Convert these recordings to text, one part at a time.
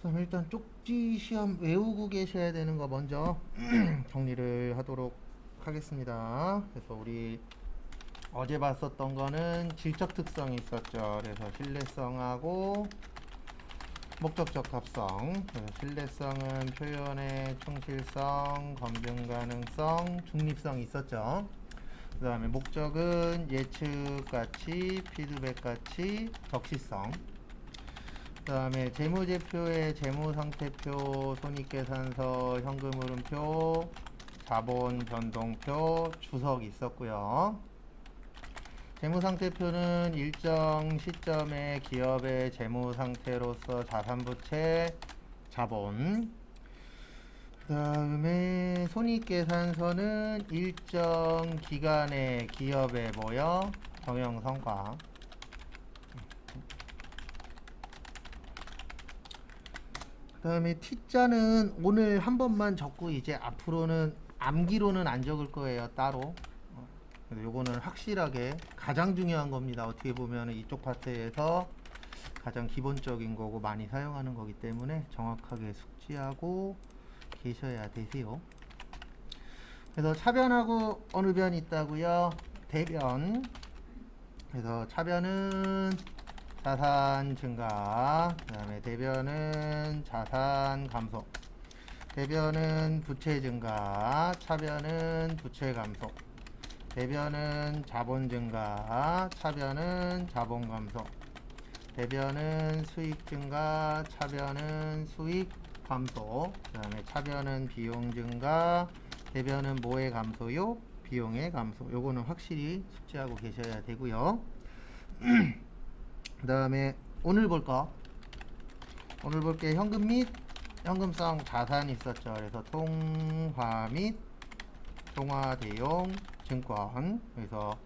그럼 일단 쪽지 시험 외우고 계셔야 되는 거 먼저 정리를 하도록 하겠습니다. 그래서 우리 어제 봤었던 거는 질적 특성이 있었죠. 그래서 신뢰성하고 목적적 합성. 그래서 신뢰성은 표현의 충실성, 검증 가능성, 중립성이 있었죠. 그 다음에 목적은 예측 가치, 피드백 가치, 적시성. 그 다음에 재무제표의 재무상태표, 손익계산서, 현금흐름표, 자본 변동표, 주석이 있었고요. 재무상태표는 일정 시점에 기업의 재무상태로서 자산부채, 자본. 그 다음에 손익계산서는 일정 기간의 기업의 뭐요? 경영성과. 그 다음에 T자는 오늘 한 번만 적고 이제 앞으로는 암기로는 안 적을 거예요, 따로. 그래서 요거는 확실하게 가장 중요한 겁니다. 어떻게 보면 이쪽 파트에서 가장 기본적인 거고 많이 사용하는 거기 때문에 정확하게 숙지하고 계셔야 되세요. 그래서 차변하고 어느 변이 있다고요? 대변. 그래서 차변은 자산 증가, 그 다음에 대변은 자산 감소, 대변은 부채 증가, 차변은 부채 감소, 대변은 자본 증가, 차변은 자본 감소, 대변은 수익 증가, 차변은 수익 감소, 그 다음에 차변은 비용 증가, 대변은 뭐의 감소요? 비용의 감소. 요거는 확실히 숙지하고 계셔야 되고요. 그 다음에 오늘 볼 거. 오늘 볼 게 현금 및 현금성 자산이 있었죠. 그래서 통화 및 통화 대용 증권. 그래서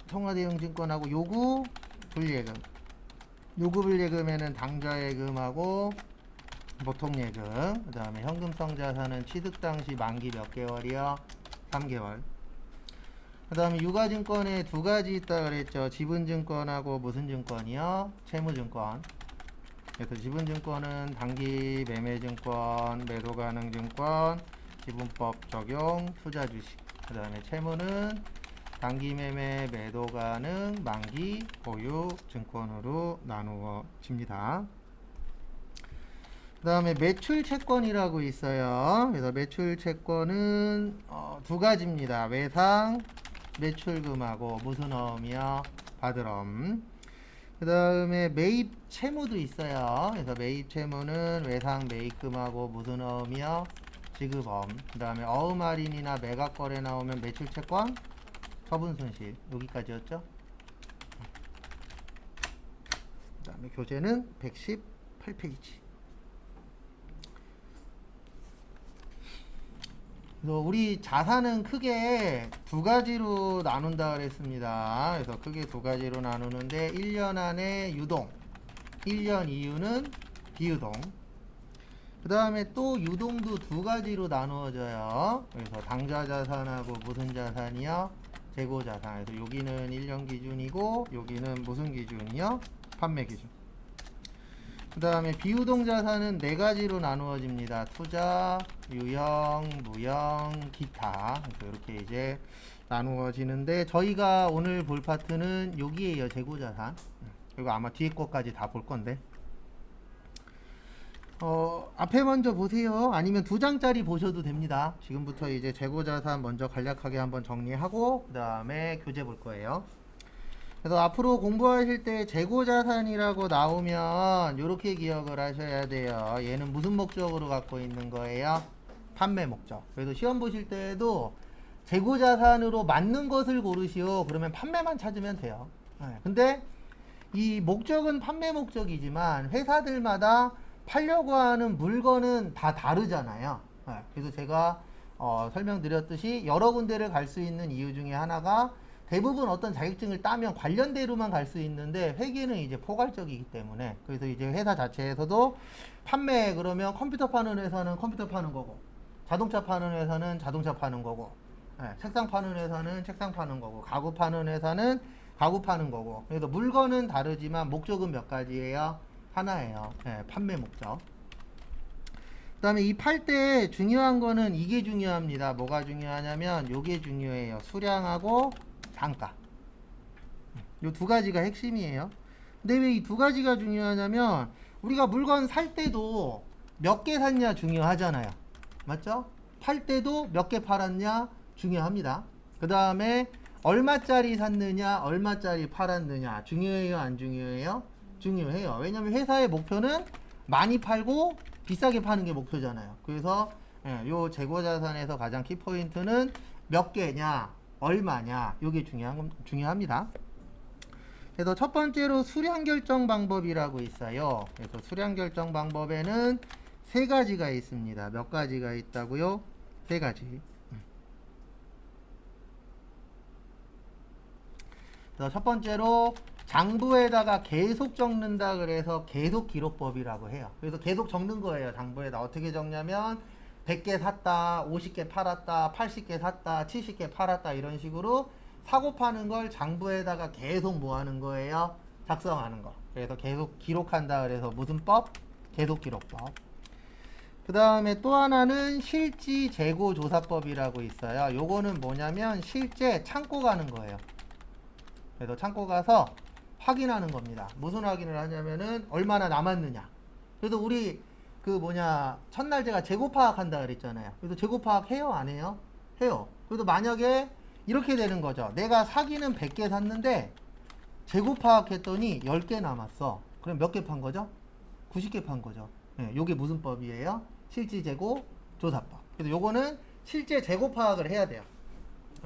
통화 대용 증권하고 요구 불예금. 요구 불예금에는 당좌예금하고 보통예금. 그 다음에 현금성 자산은 취득 당시 만기 몇 개월이요? 3개월. 그 다음에 유가증권에 두 가지 있다 그랬죠. 지분증권하고 무슨 증권이요? 채무증권. 그래서 지분증권은 단기 매매증권, 매도가능증권, 지분법 적용, 투자주식. 그 다음에 채무는 단기 매매, 매도가능, 만기, 보유 증권으로 나누어집니다. 그 다음에 매출채권이라고 있어요. 그래서 매출채권은 두 가지입니다. 외상 매출금하고 무슨 어음이요? 받을엄. 그 다음에 매입 채무도 있어요. 그래서 매입 채무는 외상 매입금하고 무슨 어음이요? 지급엄. 그 다음에 어음 할인이나 매각 거래 나오면 매출 채권, 처분 손실. 여기까지였죠. 그 다음에 교재는 118페이지. 그래서 우리 자산은 크게 두 가지로 나눈다 그랬습니다. 그래서 크게 두 가지로 나누는데 1년 안에 유동, 1년 이후는 비유동. 그 다음에 또 유동도 두 가지로 나누어져요. 그래서 당좌 자산하고 무슨 자산이요? 재고 자산. 그래서 여기는 1년 기준이고 여기는 무슨 기준이요? 판매 기준. 그 다음에 비유동 자산은 네 가지로 나누어집니다. 투자, 유형, 무형, 기타. 그래서 이렇게 이제 나누어지는데 저희가 오늘 볼 파트는 여기에요. 재고 자산. 그리고 아마 뒤에 것까지 다 볼 건데. 앞에 먼저 보세요. 아니면 두 장짜리 보셔도 됩니다. 지금부터 이제 재고 자산 먼저 간략하게 한번 정리하고 그 다음에 교재 볼 거예요. 그래서 앞으로 공부하실 때 재고자산이라고 나오면 이렇게 기억을 하셔야 돼요. 얘는 무슨 목적으로 갖고 있는 거예요? 판매 목적. 그래서 시험 보실 때에도 재고자산으로 맞는 것을 고르시오. 그러면 판매만 찾으면 돼요. 근데 이 목적은 판매 목적이지만 회사들마다 팔려고 하는 물건은 다 다르잖아요. 그래서 제가 설명드렸듯이 여러 군데를 갈 수 있는 이유 중에 하나가 대부분 어떤 자격증을 따면 관련대로만 갈 수 있는데 회계는 이제 포괄적이기 때문에 그래서 이제 회사 자체에서도 판매 그러면 컴퓨터 파는 회사는 컴퓨터 파는 거고 자동차 파는 회사는 자동차 파는 거고 책상 파는 회사는 책상 파는 거고 가구 파는 회사는 가구 파는 거고 그래서 물건은 다르지만 목적은 몇 가지예요? 하나예요. 예, 판매 목적. 그 다음에 이 팔 때 중요한 거는 이게 중요합니다. 뭐가 중요하냐면 요게 중요해요. 수량하고 단가. 요 두 가지가 핵심이에요. 근데 왜 이 두 가지가 중요하냐면 우리가 물건 살 때도 몇 개 샀냐 중요하잖아요. 맞죠? 팔 때도 몇 개 팔았냐 중요합니다. 그 다음에 얼마짜리 샀느냐 얼마짜리 팔았느냐 중요해요 안 중요해요? 중요해요. 왜냐면 회사의 목표는 많이 팔고 비싸게 파는 게 목표잖아요. 그래서 요 재고자산에서 가장 키포인트는 몇 개냐 얼마냐 요게 중요합니다. 그래서 첫 번째로 수량 결정 방법이라고 있어요. 그래서 수량 결정 방법에는 세 가지가 있습니다. 몇 가지가 있다고요? 세 가지. 그래서 첫 번째로 장부에다가 계속 적는다 그래서 계속 기록법이라고 해요. 그래서 계속 적는 거예요. 장부에다 어떻게 적냐면 100개 샀다, 50개 팔았다, 80개 샀다, 70개 팔았다 이런 식으로 사고 파는 걸 장부에다가 계속 뭐 하는 거예요? 작성하는 거. 그래서 계속 기록한다 그래서 무슨 법? 계속 기록법. 그 다음에 또 하나는 실지 재고 조사법이라고 있어요. 요거는 뭐냐면 실제 창고 가는 거예요. 그래서 창고 가서 확인하는 겁니다. 무슨 확인을 하냐면은 얼마나 남았느냐. 그래서 우리 첫날 제가 재고 파악한다 그랬잖아요. 그래서 재고 파악 해요 안 해요? 해요. 그래서 만약에 이렇게 되는 거죠. 내가 사기는 100개 샀는데 재고 파악했더니 10개 남았어. 그럼 몇 개 판 거죠? 90개 판 거죠. 요게 무슨 법이에요? 실지 재고 조사법. 그래서 요거는 실제 재고 파악을 해야 돼요.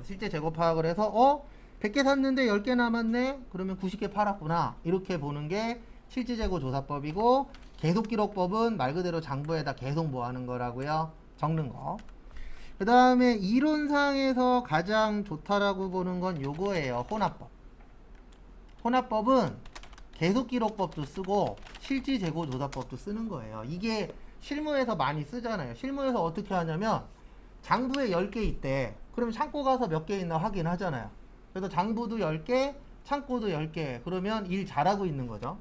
실제 재고 파악을 해서 100개 샀는데 10개 남았네? 그러면 90개 팔았구나. 이렇게 보는 게 실지 재고 조사법이고 계속 기록법은 말 그대로 장부에다 계속 뭐 하는 거라고요? 적는 거. 그 다음에 이론상에서 가장 좋다라고 보는 건 요거예요. 혼합법. 혼합법은 계속 기록법도 쓰고 실지 재고 조사법도 쓰는 거예요. 이게 실무에서 많이 쓰잖아요. 실무에서 어떻게 하냐면 장부에 10개 있대. 그러면 창고 가서 몇 개 있나 확인하잖아요. 그래서 장부도 10개, 창고도 10개. 그러면 일 잘하고 있는 거죠.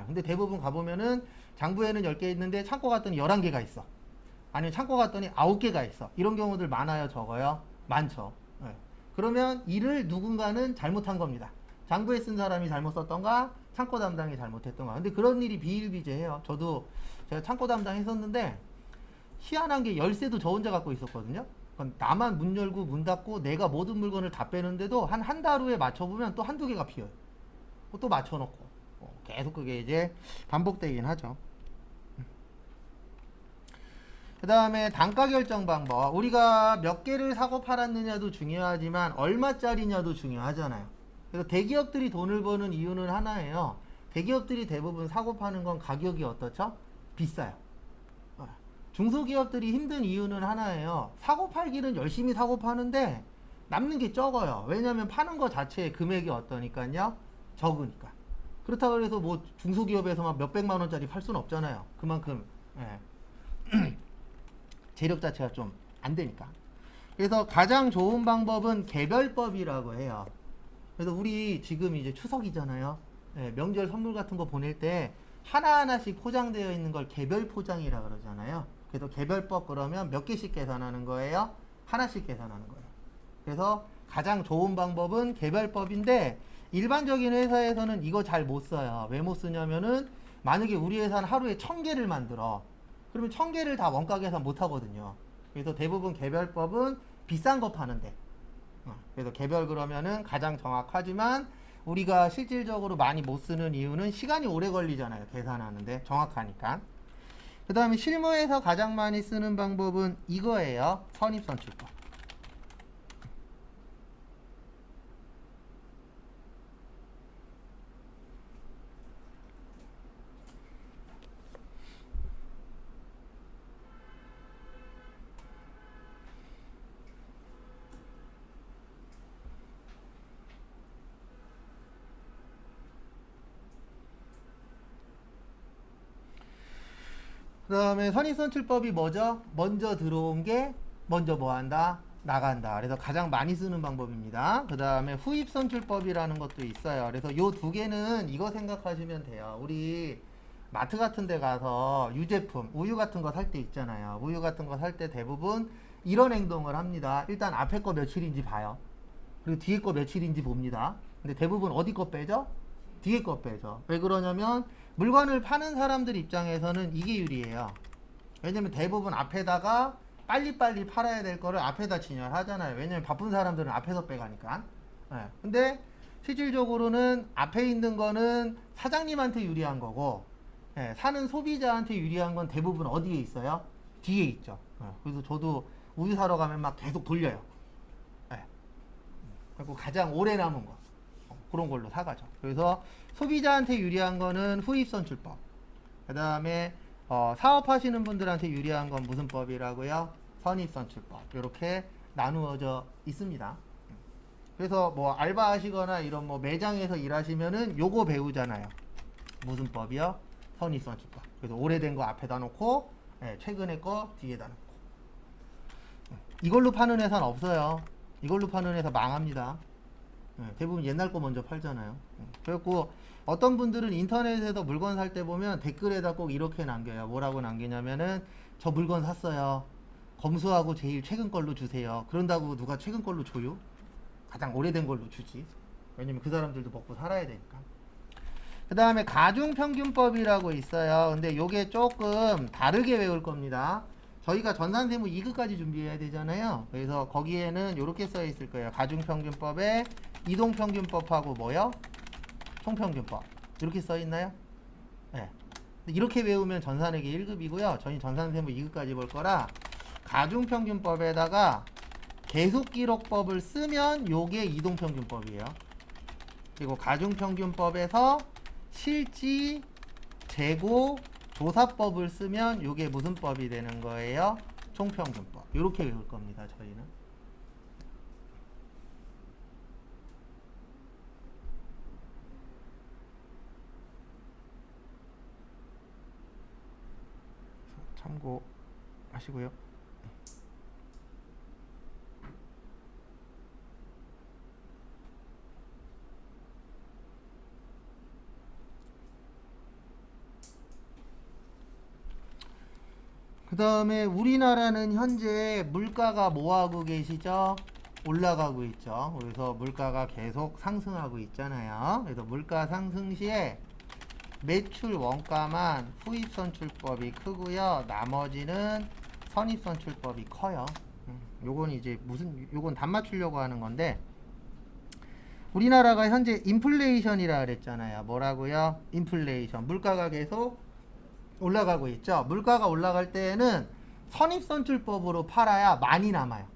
근데 대부분 가보면은 장부에는 10개 있는데 창고 갔더니 11개가 있어. 아니면 창고 갔더니 9개가 있어. 이런 경우들 많아요, 적어요? 많죠. 그러면 일을 누군가는 잘못한 겁니다. 장부에 쓴 사람이 잘못 썼던가, 창고 담당이 잘못했던가. 근데 그런 일이 비일비재해요. 저도 제가 창고 담당 했었는데, 희한한 게 열쇠도 저 혼자 갖고 있었거든요. 나만 문 열고 문 닫고 내가 모든 물건을 다 빼는데도 한 달 후에 맞춰보면 또 한두 개가 비어요. 또 맞춰놓고. 계속 그게 이제 반복되긴 하죠. 그 다음에 단가 결정 방법. 우리가 몇 개를 사고 팔았느냐도 중요하지만 얼마짜리냐도 중요하잖아요. 그래서 대기업들이 돈을 버는 이유는 하나예요. 대기업들이 대부분 사고 파는 건 가격이 어떻죠? 비싸요. 중소기업들이 힘든 이유는 하나예요. 사고 팔기는 열심히 사고 파는데 남는 게 적어요. 왜냐하면 파는 거 자체의 금액이 어떠니까요? 적으니까. 그렇다고 해서 뭐 중소기업에서만 몇백만 원짜리 팔 수는 없잖아요. 그만큼 재력 자체가 좀 안 되니까. 그래서 가장 좋은 방법은 개별법이라고 해요. 그래서 우리 지금 이제 추석이잖아요. 명절 선물 같은 거 보낼 때 하나하나씩 포장되어 있는 걸 개별 포장이라 그러잖아요. 그래서 개별법 그러면 몇 개씩 계산하는 거예요? 하나씩 계산하는 거예요. 그래서 가장 좋은 방법은 개별법인데 일반적인 회사에서는 이거 잘 못 써요. 왜 못 쓰냐면은 만약에 우리 회사는 하루에 1000개를 만들어. 그러면 1000개를 다 원가 계산 못 하거든요. 그래서 대부분 개별법은 비싼 거 파는데. 그래서 개별 그러면은 가장 정확하지만 우리가 실질적으로 많이 못 쓰는 이유는 시간이 오래 걸리잖아요. 계산하는데 정확하니까. 그 다음에 실무에서 가장 많이 쓰는 방법은 이거예요. 선입선출법. 그 다음에 선입선출법이 뭐죠? 먼저 들어온 게 먼저 뭐 한다? 나간다. 그래서 가장 많이 쓰는 방법입니다. 그 다음에 후입선출법이라는 것도 있어요. 그래서 요 두 개는 이거 생각하시면 돼요. 우리 마트 같은 데 가서 유제품, 우유 같은 거 살 때 있잖아요. 우유 같은 거 살 때 대부분 이런 행동을 합니다. 일단 앞에 거 며칠인지 봐요. 그리고 뒤에 거 며칠인지 봅니다. 근데 대부분 어디 거 빼죠? 뒤에 거 빼죠. 왜 그러냐면 물건을 파는 사람들 입장에서는 이게 유리해요. 왜냐면 대부분 앞에다가 빨리빨리 팔아야 될 거를 앞에다 진열하잖아요. 왜냐면 바쁜 사람들은 앞에서 빼가니까. 네. 근데 실질적으로는 앞에 있는 거는 사장님한테 유리한 거고, 네, 사는 소비자한테 유리한 건 대부분 어디에 있어요? 뒤에 있죠. 네. 그래서 저도 우유 사러 가면 막 계속 돌려요. 네. 그리고 가장 오래 남은 거 그런 걸로 사가죠. 그래서 소비자한테 유리한 거는 후입선출법. 그 다음에 사업하시는 분들한테 유리한 건 무슨 법이라고요? 선입선출법. 이렇게 나누어져 있습니다. 그래서 뭐 알바하시거나 이런 뭐 매장에서 일하시면은 요거 배우잖아요. 무슨 법이요? 선입선출법. 그래서 오래된 거 앞에다 놓고, 네, 최근에 거 뒤에다 놓고. 이걸로 파는 회사는 없어요. 이걸로 파는 회사 망합니다. 네, 대부분 옛날 거 먼저 팔잖아요. 그래갖고 어떤 분들은 인터넷에서 물건 살 때 보면 댓글에다 꼭 이렇게 남겨요. 뭐라고 남기냐면은 저 물건 샀어요. 검수하고 제일 최근 걸로 주세요. 그런다고 누가 최근 걸로 줘요? 가장 오래된 걸로 주지. 왜냐면 그 사람들도 먹고 살아야 되니까. 그 다음에 가중평균법이라고 있어요. 근데 요게 조금 다르게 외울 겁니다. 저희가 전산세무 2급까지 준비해야 되잖아요. 그래서 거기에는 이렇게 써 있을 거예요. 가중평균법에 이동평균법하고 뭐요? 총평균법. 이렇게 써 있나요? 네. 이렇게 외우면 전산회계 1급이고요. 저희 전산세무 2급까지 볼 거라 가중평균법에다가 계속기록법을 쓰면 요게 이동평균법이에요. 그리고 가중평균법에서 실지, 재고, 조사법을 쓰면 요게 무슨 법이 되는 거예요? 총평균법. 이렇게 외울 겁니다. 저희는. 참고하시고요. 그 다음에 우리나라는 현재 물가가 뭐하고 계시죠? 올라가고 있죠. 그래서 물가가 계속 상승하고 있잖아요. 그래서 물가 상승 시에 매출 원가만 후입선출법이 크고요. 나머지는 선입선출법이 커요. 요건 이제 요건 답 맞추려고 하는 건데, 우리나라가 현재 인플레이션이라 그랬잖아요. 뭐라고요? 인플레이션. 물가가 계속 올라가고 있죠. 물가가 올라갈 때에는 선입선출법으로 팔아야 많이 남아요.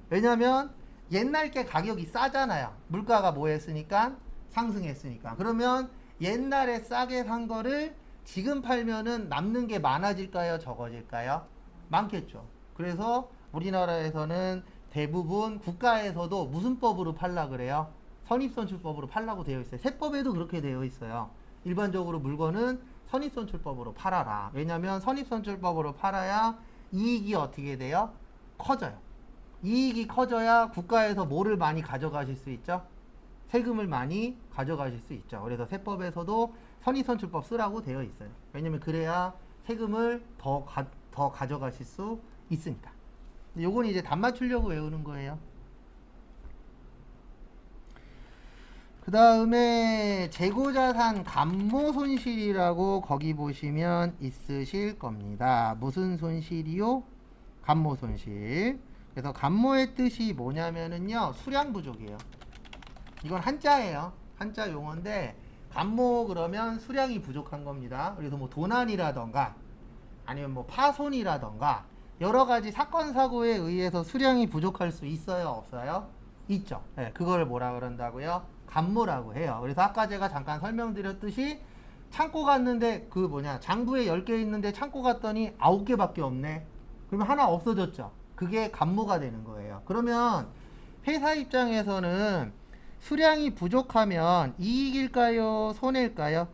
왜냐면 옛날 게 가격이 싸잖아요. 물가가 뭐 했으니까? 상승했으니까. 그러면 옛날에 싸게 산 거를 지금 팔면은 남는 게 많아질까요? 적어질까요? 많겠죠. 그래서 우리나라에서는 대부분 국가에서도 무슨 법으로 팔라 그래요? 선입선출법으로 팔라고 되어 있어요. 세법에도 그렇게 되어 있어요. 일반적으로 물건은 선입선출법으로 팔아라. 왜냐면 선입선출법으로 팔아야 이익이 어떻게 돼요? 커져요. 이익이 커져야 국가에서 뭐를 많이 가져가실 수 있죠? 세금을 많이 가져가실 수 있죠. 그래서 세법에서도 선입선출법 쓰라고 되어 있어요. 왜냐면 그래야 세금을 더 가져가실 수 있으니까. 요건 이제 답 맞추려고 외우는 거예요. 그 다음에 재고자산 감모손실이라고 거기 보시면 있으실 겁니다. 무슨 손실이요? 감모손실. 그래서 감모의 뜻이 뭐냐면은요, 수량 부족이에요. 이건 한자예요. 한자 용어인데, 감모 그러면 수량이 부족한 겁니다. 그래서 뭐 도난이라던가 아니면 뭐 파손이라던가 여러 가지 사건 사고에 의해서 수량이 부족할 수 있어요, 없어요? 있죠. 네, 그걸 뭐라 그런다고요? 감모라고 해요. 그래서 아까 제가 잠깐 설명드렸듯이 창고 갔는데 장부에 10개 있는데 창고 갔더니 9개밖에 없네. 그러면 하나 없어졌죠. 그게 감모가 되는 거예요. 그러면 회사 입장에서는 수량이 부족하면 이익일까요? 손해일까요?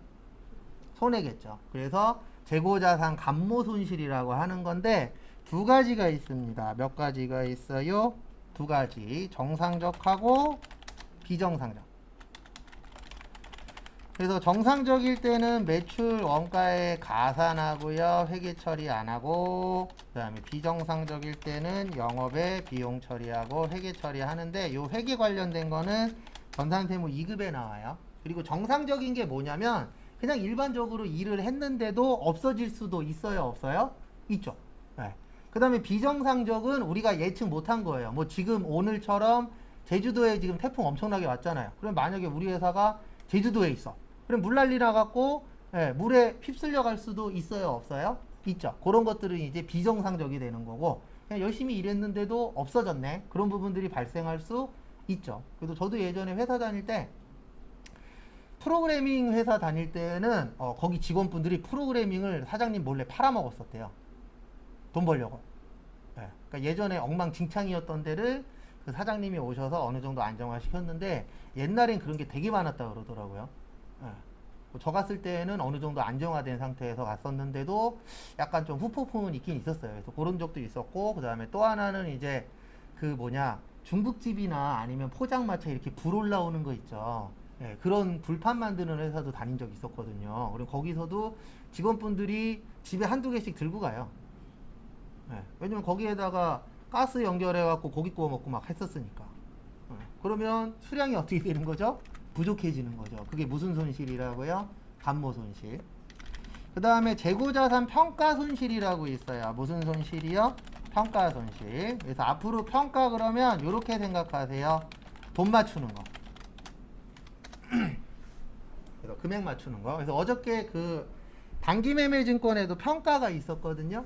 손해겠죠. 그래서 재고자산 감모손실이라고 하는 건데 두 가지가 있습니다. 몇 가지가 있어요? 두 가지. 정상적하고 비정상적. 그래서 정상적일 때는 매출 원가에 가산하고요. 회계 처리 안 하고, 그 다음에 비정상적일 때는 영업에 비용 처리하고 회계 처리하는데, 요 회계 관련된 거는 전산세무 2급에 나와요. 그리고 정상적인 게 뭐냐면 그냥 일반적으로 일을 했는데도 없어질 수도 있어요, 없어요? 있죠. 네. 그 다음에 비정상적은 우리가 예측 못한 거예요. 뭐 지금 오늘처럼 제주도에 지금 태풍 엄청나게 왔잖아요. 그럼 만약에 우리 회사가 제주도에 있어. 그럼 물난리 나갖고 물에 휩쓸려 갈 수도 있어요, 없어요? 있죠. 그런 것들은 이제 비정상적이 되는 거고, 그냥 열심히 일했는데도 없어졌네. 그런 부분들이 발생할 수 있죠. 그래서 저도 예전에 회사 다닐 때 프로그래밍 회사 다닐 때는 거기 직원분들이 프로그래밍을 사장님 몰래 팔아먹었었대요. 돈 벌려고. 그러니까 예전에 엉망진창이었던 데를 그 사장님이 오셔서 어느 정도 안정화 시켰는데, 옛날엔 그런 게 되게 많았다 그러더라고요. 저 갔을 때는 어느 정도 안정화된 상태에서 갔었는데도 약간 좀 후폭풍은 있긴 있었어요. 그래서 그런 적도 있었고, 그 다음에 또 하나는 이제 중국집이나 아니면 포장마차 이렇게 불 올라오는 거 있죠. 그런 불판 만드는 회사도 다닌 적 있었거든요. 그리고 거기서도 직원분들이 집에 한두 개씩 들고 가요. 왜냐면 거기에다가 가스 연결해갖고 고기 구워 먹고 막 했었으니까. 그러면 수량이 어떻게 되는 거죠? 부족해지는 거죠. 그게 무슨 손실이라고요? 감모 손실. 그 다음에 재고자산 평가 손실이라고 있어요. 무슨 손실이요? 평가 손실. 그래서 앞으로 평가 그러면 이렇게 생각하세요. 돈 맞추는 거. 그래서 금액 맞추는 거. 그래서 어저께 그 단기매매증권에도 평가가 있었거든요.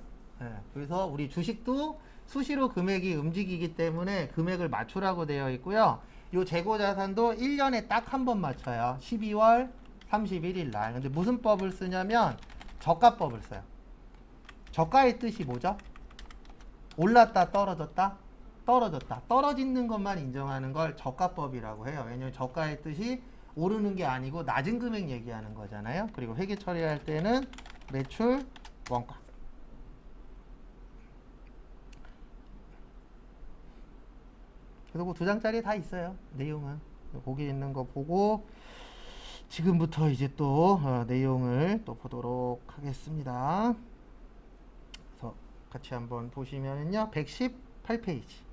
그래서 우리 주식도 수시로 금액이 움직이기 때문에 금액을 맞추라고 되어 있고요. 요 재고자산도 1년에 딱 한 번 맞춰요. 12월 31일 날. 근데 무슨 법을 쓰냐면 저가법을 써요. 저가의 뜻이 뭐죠? 올랐다, 떨어졌다? 떨어졌다. 떨어지는 것만 인정하는 걸 저가법이라고 해요. 왜냐면 저가의 뜻이 오르는 게 아니고 낮은 금액 얘기하는 거잖아요. 그리고 회계 처리할 때는 매출, 원가. 그리고 두 장짜리 다 있어요. 내용은. 거기 있는 거 보고 지금부터 이제 또 내용을 또 보도록 하겠습니다. 그래서 같이 한번 보시면은요. 118페이지.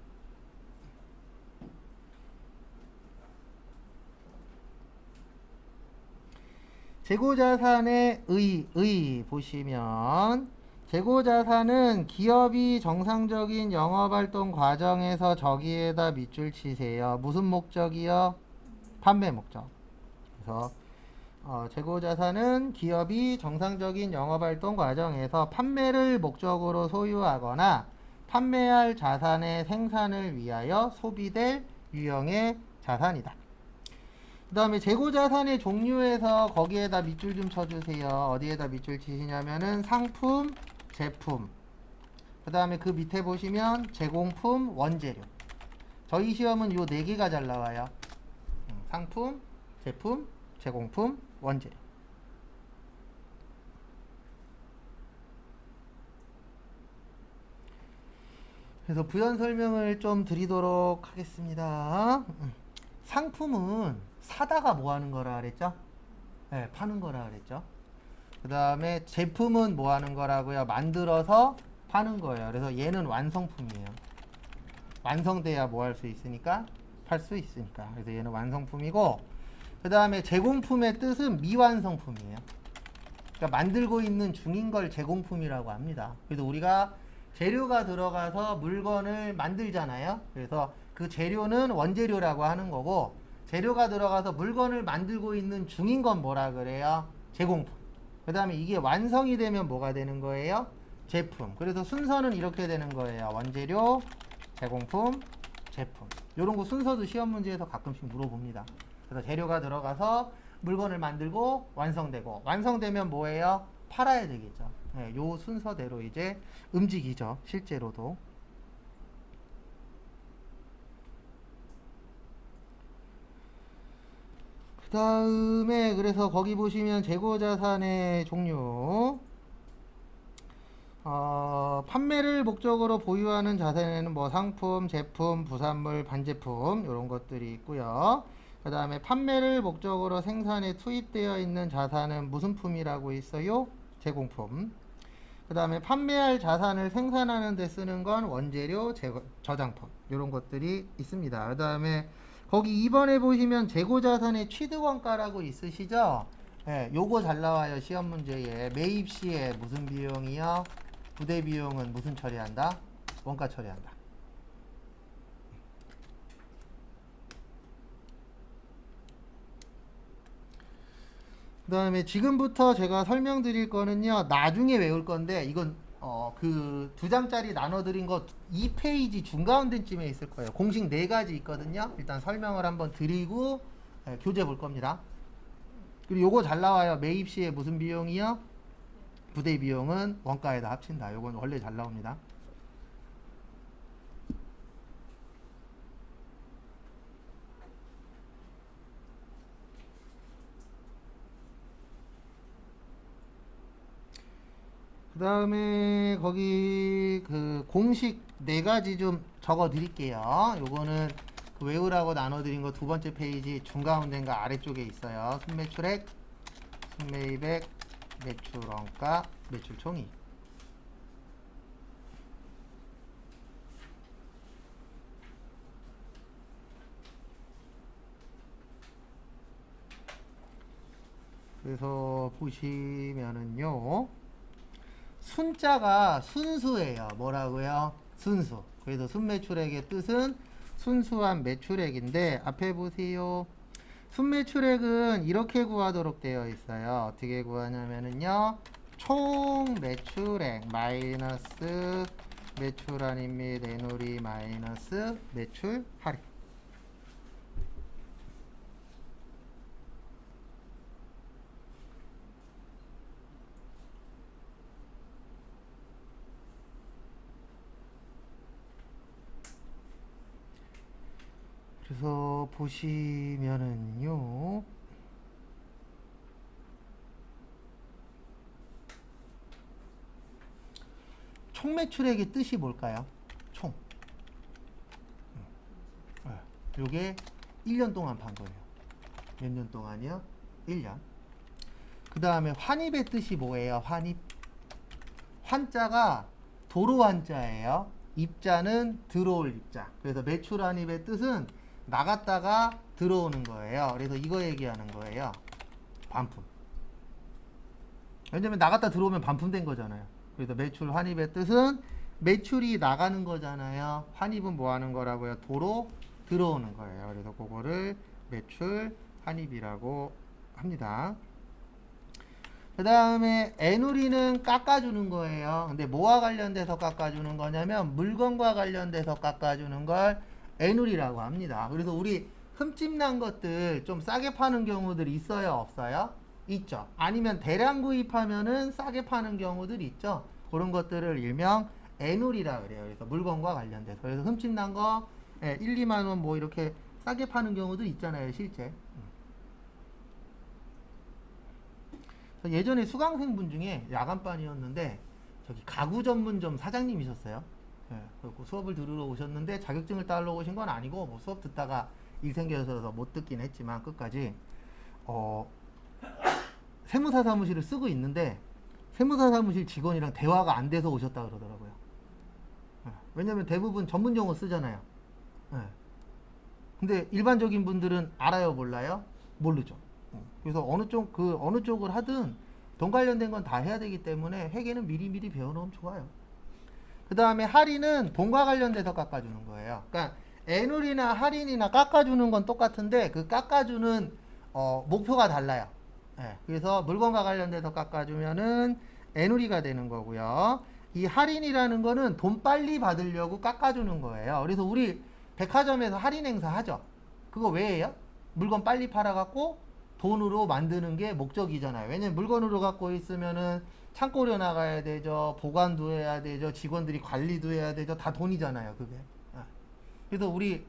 재고자산의 의 보시면 재고자산은 기업이 정상적인 영업활동 과정에서 저기에다 밑줄 치세요. 무슨 목적이요? 판매 목적. 그래서 재고자산은 기업이 정상적인 영업활동 과정에서 판매를 목적으로 소유하거나 판매할 자산의 생산을 위하여 소비될 유형의 자산이다. 그 다음에 재고자산의 종류에서 거기에다 밑줄 좀 쳐주세요. 어디에다 밑줄 치시냐면은 상품, 제품, 그 다음에 그 밑에 보시면 제공품, 원재료. 저희 시험은 요 4개가 잘 나와요. 상품, 제품, 제공품, 원재료. 그래서 부연 설명을 좀 드리도록 하겠습니다. 상품은 사다가 뭐 하는 거라 그랬죠? 파는 거라 그랬죠. 그 다음에 제품은 뭐 하는 거라고요? 만들어서 파는 거예요. 그래서 얘는 완성품이에요. 완성돼야 뭐 할 수 있으니까? 팔 수 있으니까. 그래서 얘는 완성품이고, 그 다음에 제공품의 뜻은 미완성품이에요. 그러니까 만들고 있는 중인 걸 제공품이라고 합니다. 그래서 우리가 재료가 들어가서 물건을 만들잖아요. 그래서 그 재료는 원재료라고 하는 거고, 재료가 들어가서 물건을 만들고 있는 중인 건 뭐라 그래요? 제공품. 그 다음에 이게 완성이 되면 뭐가 되는 거예요? 제품. 그래서 순서는 이렇게 되는 거예요. 원재료, 제공품, 제품. 이런 거 순서도 시험 문제에서 가끔씩 물어봅니다. 그래서 재료가 들어가서 물건을 만들고 완성되고, 완성되면 뭐예요? 팔아야 되겠죠. 요 순서대로 이제 움직이죠. 실제로도. 그 다음에 그래서 거기 보시면 재고자산의 종류, 판매를 목적으로 보유하는 자산에는 뭐 상품, 제품, 부산물, 반제품 이런 것들이 있고요. 그 다음에 판매를 목적으로 생산에 투입되어 있는 자산은 무슨 품이라고 있어요? 제공품. 그 다음에 판매할 자산을 생산하는 데 쓰는 건 원재료, 저장품 이런 것들이 있습니다. 그 다음에 거기 2번에 보시면 재고자산의 취득원가라고 있으시죠? 예, 요거 잘 나와요. 시험 문제에. 매입 시에 무슨 비용이요? 부대 비용은 무슨 처리한다? 원가 처리한다. 그 다음에 지금부터 제가 설명드릴 거는요, 나중에 외울 건데, 이건 그 2장짜리 나눠드린 거 2페이지 중가운데쯤에 있을 거예요. 공식 4가지 있거든요. 일단 설명을 한번 드리고 교재 볼 겁니다. 그리고 요거 잘 나와요. 매입 시에 무슨 비용이요? 부대 비용은 원가에다 합친다. 요건 원래 잘 나옵니다. 그 다음에 거기 그 공식 4가지 좀 적어 드릴게요. 요거는 그 외우라고 나눠 드린 거 2번째 페이지 중가운데인가 아래쪽에 있어요. 순매출액, 순매입액, 매출원가, 매출총액. 그래서 보시면은요, 순자가 순수예요. 뭐라고요? 순수. 그래서 순매출액의 뜻은 순수한 매출액인데, 앞에 보세요. 순매출액은 이렇게 구하도록 되어 있어요. 어떻게 구하냐면은요, 총 매출액 마이너스 매출환입 및 애누리 마이너스 매출 할인. 그래서 보시면은요, 총 매출액의 뜻이 뭘까요? 총. 요게 1년 동안 판 거예요. 몇 년 동안이요? 1년. 그 다음에 환입의 뜻이 뭐예요? 환입. 환자가 도로 환자예요. 입자는 들어올 입자. 그래서 매출 환입의 뜻은 나갔다가 들어오는 거예요. 그래서 이거 얘기하는 거예요. 반품. 왜냐면 나갔다 들어오면 반품된 거잖아요. 그래서 매출 환입의 뜻은 매출이 나가는 거잖아요. 환입은 뭐 하는 거라고요? 도로 들어오는 거예요. 그래서 그거를 매출 환입이라고 합니다. 그 다음에 애누리는 깎아주는 거예요. 근데 뭐와 관련돼서 깎아주는 거냐면 물건과 관련돼서 깎아주는 걸 애누리라고 합니다. 그래서 우리 흠집난 것들 좀 싸게 파는 경우들이 있어요? 없어요? 있죠. 아니면 대량 구입하면은 싸게 파는 경우들이 있죠. 그런 것들을 일명 애누리라 그래요. 그래서 물건과 관련돼서. 그래서 흠집난 거 1, 2만 원 뭐 이렇게 싸게 파는 경우도 있잖아요, 실제. 예전에 수강생분 중에 야간반이었는데 저기 가구 전문점 사장님이셨어요. 예, 그리고 수업을 들으러 오셨는데 자격증을 따러 오신 건 아니고 뭐 수업 듣다가 일 생겨서 못 듣긴 했지만 끝까지 세무사 사무실을 쓰고 있는데 세무사 사무실 직원이랑 대화가 안 돼서 오셨다 그러더라고요. 예, 왜냐면 대부분 전문 용어 쓰잖아요. 예. 근데 일반적인 분들은 알아요, 몰라요? 모르죠. 그래서 어느 쪽을 하든 돈 관련된 건 다 해야 되기 때문에 회계는 미리미리 배워놓으면 좋아요. 그 다음에 할인은 돈과 관련돼서 깎아주는 거예요. 그러니까 애누리나 할인이나 깎아주는 건 똑같은데 그 깎아주는 목표가 달라요. 예, 그래서 물건과 관련돼서 깎아주면은 애누리가 되는 거고요. 이 할인이라는 거는 돈 빨리 받으려고 깎아주는 거예요. 그래서 우리 백화점에서 할인 행사 하죠. 그거 왜 해요? 물건 빨리 팔아갖고 돈으로 만드는 게 목적이잖아요. 왜냐면 물건으로 갖고 있으면은 창고로 나가야 되죠. 보관도 해야 되죠. 직원들이 관리도 해야 되죠. 다 돈이잖아요, 그게. 그래서 우리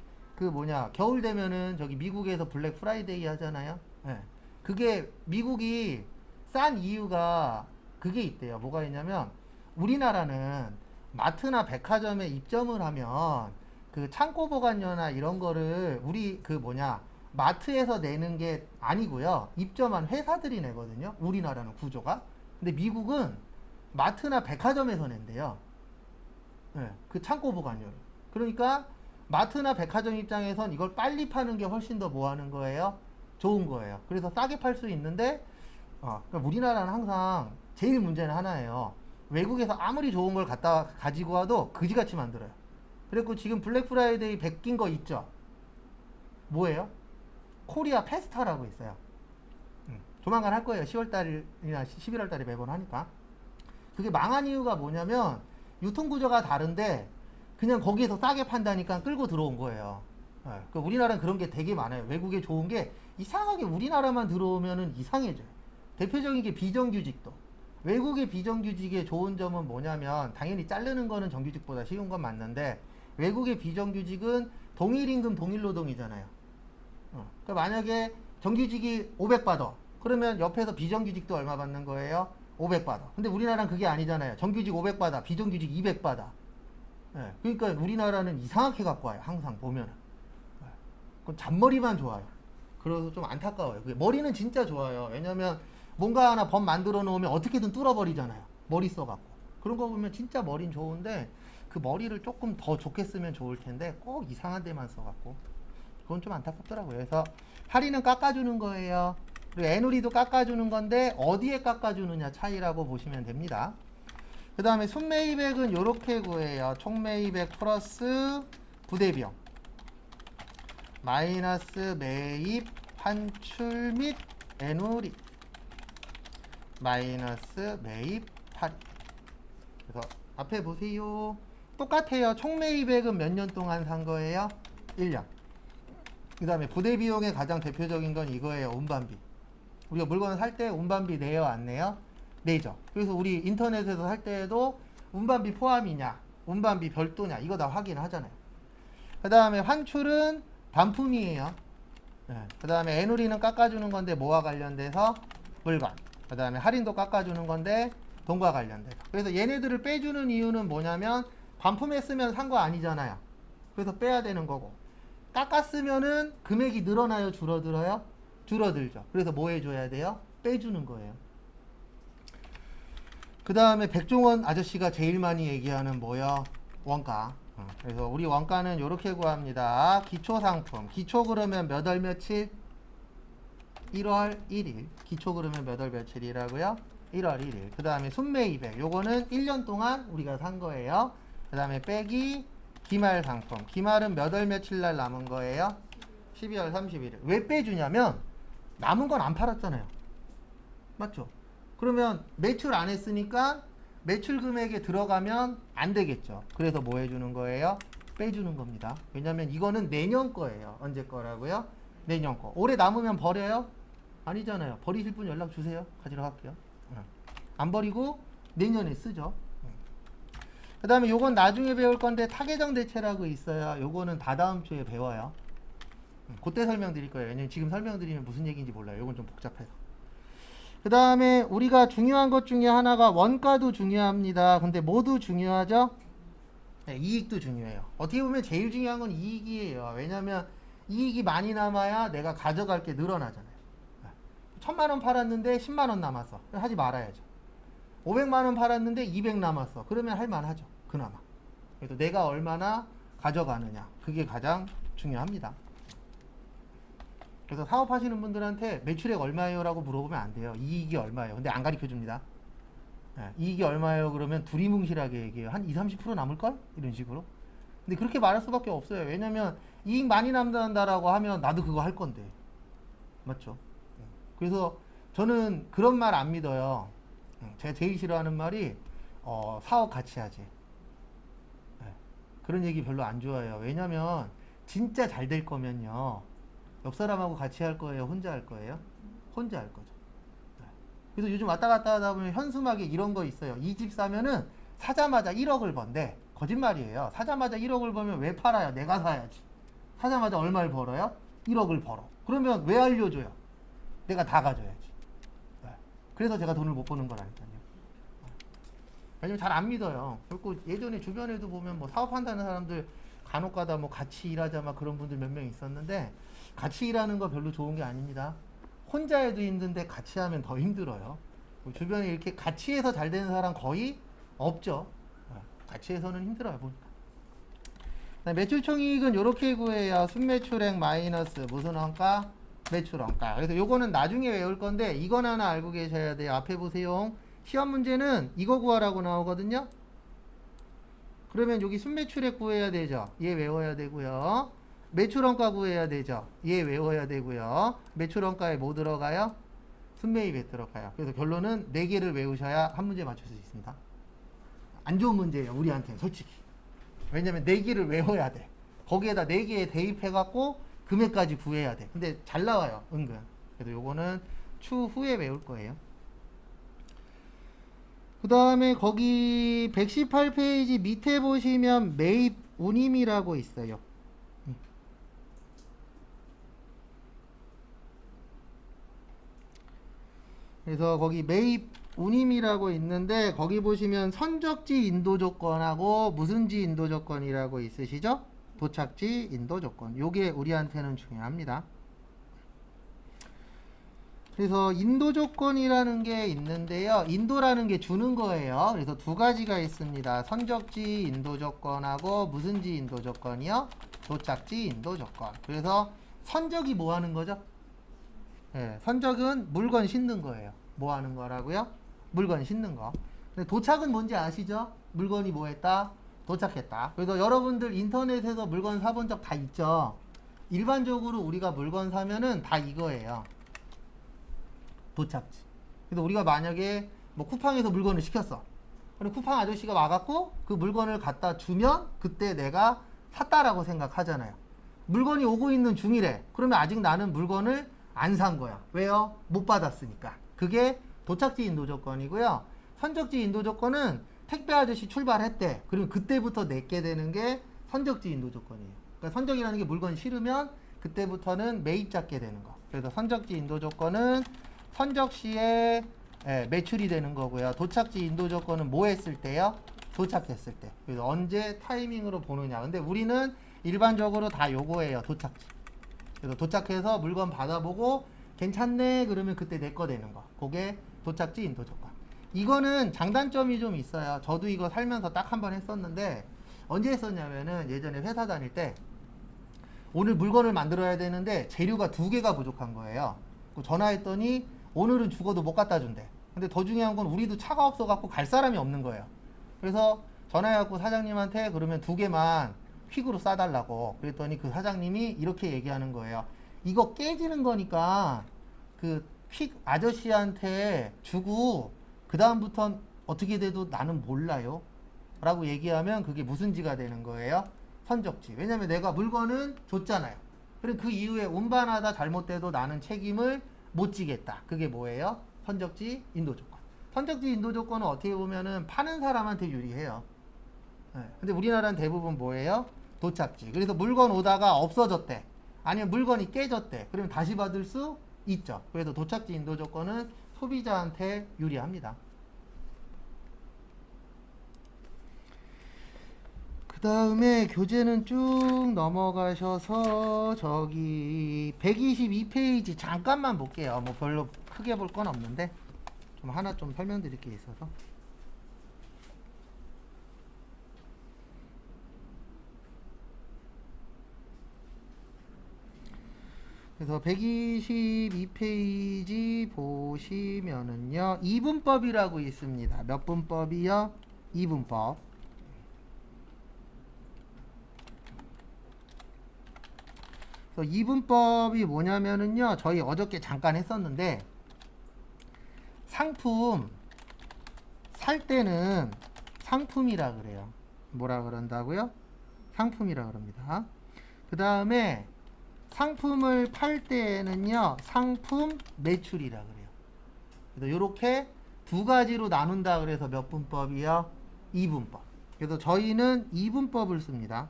겨울 되면은 저기 미국에서 블랙 프라이데이 하잖아요. 예. 그게 미국이 싼 이유가 그게 있대요. 뭐가 있냐면 우리나라는 마트나 백화점에 입점을 하면 그 창고 보관료나 이런 거를 우리 마트에서 내는 게 아니고요. 입점한 회사들이 내거든요. 우리나라는 구조가. 근데 미국은 마트나 백화점에서 낸대요. 네, 그 창고 보관료를. 그러니까 마트나 백화점 입장에선 이걸 빨리 파는 게 훨씬 더 뭐 하는 거예요? 좋은 거예요. 그래서 싸게 팔 수 있는데 그러니까 우리나라는 항상 제일 문제는 하나예요. 외국에서 아무리 좋은 걸 갖다 가지고 와도 그지같이 만들어요. 그래갖고 지금 블랙 프라이데이 베낀 거 있죠? 뭐예요? 코리아 페스타라고 있어요. 조만간 할 거예요. 10월달이나 11월달에 매번 하니까. 그게 망한 이유가 뭐냐면 유통구조가 다른데 그냥 거기에서 싸게 판다니까 끌고 들어온 거예요. 그러니까 우리나라는 그런 게 되게 많아요. 외국에 좋은 게 이상하게 우리나라만 들어오면은 이상해져요. 대표적인 게 비정규직도. 외국의 비정규직의 좋은 점은 뭐냐면 당연히 자르는 거는 정규직보다 쉬운 건 맞는데 외국의 비정규직은 동일 임금 동일 노동이잖아요. 그러니까 만약에 정규직이 500 받아. 그러면 옆에서 비정규직도 얼마 받는 거예요? 500 받아. 근데 우리나라는 그게 아니잖아요. 정규직 500 받아. 비정규직 200 받아. 그러니까 우리나라는 이상하게 갖고 와요. 항상 보면은. 그건 잔머리만 좋아요. 그래서 좀 안타까워요. 머리는 진짜 좋아요. 왜냐면 뭔가 하나 법 만들어 놓으면 어떻게든 뚫어버리잖아요. 머리 써갖고. 그런 거 보면 진짜 머리는 좋은데 그 머리를 조금 더 좋게 쓰면 좋을 텐데 꼭 이상한 데만 써갖고. 그건 좀 안타깝더라고요. 그래서 할인은 깎아주는 거예요. 그리고 애누리도 깎아주는 건데 어디에 깎아주느냐 차이라고 보시면 됩니다. 그 다음에 순매입액은 이렇게 구해요. 총매입액 플러스 부대비용 마이너스 매입 환출 및 애누리 마이너스 매입 할인. 그래서 앞에 보세요. 똑같아요. 총매입액은 몇 년 동안 산 거예요? 1년. 그 다음에 부대비용의 가장 대표적인 건 이거예요. 운반비. 우리가 물건을 살 때 운반비 내요 안 내요? 내죠. 그래서 우리 인터넷에서 살 때에도 운반비 포함이냐 운반비 별도냐 이거 다 확인하잖아요. 그 다음에 환출은 반품이에요. 그 다음에 애누리는 깎아주는 건데 뭐와 관련돼서? 물건. 그 다음에 할인도 깎아주는 건데 돈과 관련돼서. 그래서 얘네들을 빼주는 이유는 뭐냐면 반품했으면 산 거 아니잖아요. 그래서 빼야 되는 거고 깎았으면은 금액이 늘어나요 줄어들어요? 줄어들죠. 그래서 뭐 해줘야 돼요? 빼주는 거예요. 그 다음에 백종원 아저씨가 제일 많이 얘기하는 뭐요? 원가. 그래서 우리 원가는 이렇게 구합니다. 기초상품. 기초 그러면 몇 월 며칠? 1월 1일. 기초 그러면 몇 월 며칠이라고요? 1월 1일. 그 다음에 순매입액. 요거는 1년 동안 우리가 산 거예요. 그 다음에 빼기 기말 상품. 기말은 몇 월 며칠 날 남은 거예요? 12월 31일. 왜 빼주냐면 남은 건 안 팔았잖아요. 맞죠? 그러면 매출 안 했으니까 매출 금액에 들어가면 안 되겠죠. 그래서 뭐 해주는 거예요? 빼주는 겁니다. 왜냐면 이거는 내년 거예요. 언제 거라고요? 내년 거. 올해 남으면 버려요? 아니잖아요. 버리실 분 연락 주세요. 가지러 갈게요. 안 버리고 내년에 쓰죠. 그 다음에 요건 나중에 배울 건데 타계정 대체라고 있어요. 요거는 다다음 주에 배워요. 그때 설명드릴 거예요. 왜냐면 지금 설명드리면 무슨 얘기인지 몰라요. 요건 좀 복잡해서. 그 다음에 우리가 중요한 것 중에 하나가 원가도 중요합니다. 근데 모두 중요하죠? 네, 이익도 중요해요. 어떻게 보면 제일 중요한 건 이익이에요. 왜냐면 이익이 많이 남아야 내가 가져갈 게 늘어나잖아요. 1000만 원 팔았는데 10만 원 남았어. 하지 말아야죠. 500만 원 팔았는데 200 남았어. 그러면 할 만하죠. 그나마. 그래서 내가 얼마나 가져가느냐. 그게 가장 중요합니다. 그래서 사업하시는 분들한테 매출액 얼마예요? 라고 물어보면 안 돼요. 이익이 얼마예요? 근데 안 가르쳐 줍니다. 이익이 얼마예요? 그러면 두리뭉실하게 얘기해요. 한 20-30% 남을걸? 이런 식으로. 근데 그렇게 말할 수밖에 없어요. 왜냐면 이익 많이 남는다라고 하면 나도 그거 할 건데. 맞죠? 그래서 저는 그런 말 안 믿어요. 제가 제일 싫어하는 말이 사업 같이 하지. 그런 얘기 별로 안 좋아해요. 왜냐면 진짜 잘 될 거면요. 옆 사람하고 같이 할 거예요? 혼자 할 거예요? 혼자 할 거죠. 그래서 요즘 왔다 갔다 하다 보면 현수막에 이런 거 있어요. 이 집 사면은 사자마자 1억을 번대. 거짓말이에요. 사자마자 1억을 벌면 왜 팔아요? 내가 사야지. 사자마자 얼마를 벌어요? 1억을 벌어. 그러면 왜 알려줘요? 내가 다 가져야지. 그래서 제가 돈을 못 버는 거라니까요. 왜냐면 잘 안 믿어요. 그리고 예전에 주변에도 보면 뭐 사업한다는 사람들 간혹 가다 뭐 같이 일하자 막 그런 분들 몇 명 있었는데 같이 일하는 거 별로 좋은 게 아닙니다. 혼자 해도 힘든데 같이 하면 더 힘들어요. 주변에 이렇게 같이 해서 잘 되는 사람 거의 없죠. 같이 해서는 힘들어요, 보니까. 매출총이익은 이렇게 구해요. 순매출액 마이너스 무슨 원가? 매출 원가. 그래서 요거는 나중에 외울 건데 이건 하나 알고 계셔야 돼요. 앞에 보세요. 시험 문제는 이거 구하라고 나오거든요. 그러면 여기 순매출액 구해야 되죠. 얘 외워야 되고요. 매출원가 구해야 되죠. 얘 외워야 되고요. 매출원가에 뭐 들어가요? 순매입에 들어가요. 그래서 결론은 4개를 외우셔야 한 문제 맞출 수 있습니다. 안 좋은 문제예요, 우리한테는 솔직히. 왜냐면 4개를 외워야 돼. 거기에다 4개에 대입해갖고 금액까지 구해야 돼. 근데 잘 나와요, 은근. 그래서 요거는 추후에 외울 거예요. 그 다음에 거기 118페이지 밑에 보시면 매입 운임이라고 있어요. 그래서 거기 매입 운임이라고 있는데 거기 보시면 선적지 인도 조건하고 무슨지 인도 조건이라고 있으시죠? 도착지 인도 조건. 요게 우리한테는 중요합니다. 그래서 인도 조건이라는 게 있는데요. 인도라는 게 주는 거예요. 그래서 두 가지가 있습니다. 선적지 인도 조건하고 무슨지 인도 조건이요? 도착지 인도 조건. 그래서 선적이 뭐 하는 거죠? 네, 선적은 물건 싣는 거예요. 뭐 하는 거라고요? 물건 싣는 거. 근데 도착은 뭔지 아시죠? 물건이 뭐 했다? 도착했다. 그래서 여러분들 인터넷에서 물건 사본 적 다 있죠? 일반적으로 우리가 물건 사면은 다 이거예요. 도착지. 그래서 우리가 만약에 뭐 쿠팡에서 물건을 시켰어. 그럼 쿠팡 아저씨가 와갖고 그 물건을 갖다 주면 그때 내가 샀다라고 생각하잖아요. 물건이 오고 있는 중이래. 그러면 아직 나는 물건을 안 산 거야. 왜요? 못 받았으니까. 그게 도착지 인도 조건이고요. 선적지 인도 조건은 택배 아저씨 출발했대. 그러면 그때부터 내게 되는 게 선적지 인도 조건이에요. 그러니까 선적이라는 게 물건 실으면 그때부터는 매입 잡게 되는 거. 그래서 선적지 인도 조건은 선적 시에 매출이 되는 거고요. 도착지 인도 조건은 뭐 했을 때요? 도착했을 때. 그래서 언제 타이밍으로 보느냐. 근데 우리는 일반적으로 다 요거예요. 도착지. 그래서 도착해서 물건 받아보고 괜찮네 그러면 그때 내 거 되는 거. 그게 도착지 인도 조건. 이거는 장단점이 좀 있어요. 저도 이거 살면서 딱 한 번 했었는데 언제 했었냐면은 예전에 회사 다닐 때 오늘 물건을 만들어야 되는데 재료가 2개가 부족한 거예요. 전화했더니 오늘은 죽어도 못 갖다 준대. 근데 더 중요한 건 우리도 차가 없어갖고 갈 사람이 없는 거예요. 그래서 전화해갖고 사장님한테 그러면 2개만 퀵으로 싸달라고 그랬더니 그 사장님이 이렇게 얘기하는 거예요. 이거 깨지는 거니까 그 퀵 아저씨한테 주고 그 다음부턴 어떻게 돼도 나는 몰라요 라고 얘기하면 그게 무슨지가 되는 거예요? 선적지. 왜냐면 내가 물건은 줬잖아요. 그럼 그 이후에 운반하다 잘못돼도 나는 책임을 못 지겠다. 그게 뭐예요? 선적지 인도 조건. 선적지 인도 조건은 어떻게 보면은 파는 사람한테 유리해요. 네. 근데 우리나라는 대부분 뭐예요? 도착지. 그래서 물건 오다가 없어졌대. 아니면 물건이 깨졌대. 그러면 다시 받을 수 있죠. 그래서 도착지 인도 조건은 소비자한테 유리합니다. 그 다음에 교재는 쭉 넘어가셔서 저기 122페이지 잠깐만 볼게요. 뭐 별로 크게 볼 건 없는데 좀 하나 좀 설명드릴 게 있어서. 그래서 122페이지 보시면은요, 이분법이라고 있습니다. 몇 분법이요? 이분법. 그래서 이분법이 뭐냐면은요, 저희 어저께 잠깐 했었는데, 상품 살 때는 상품이라 그래요. 뭐라 그런다고요? 상품이라 그럽니다. 그 다음에 상품을 팔 때에는요, 상품 매출이라 그래요. 그래서 이렇게 두 가지로 나눈다 그래서 몇 분법이요? 이분법. 그래서 저희는 이분법을 씁니다.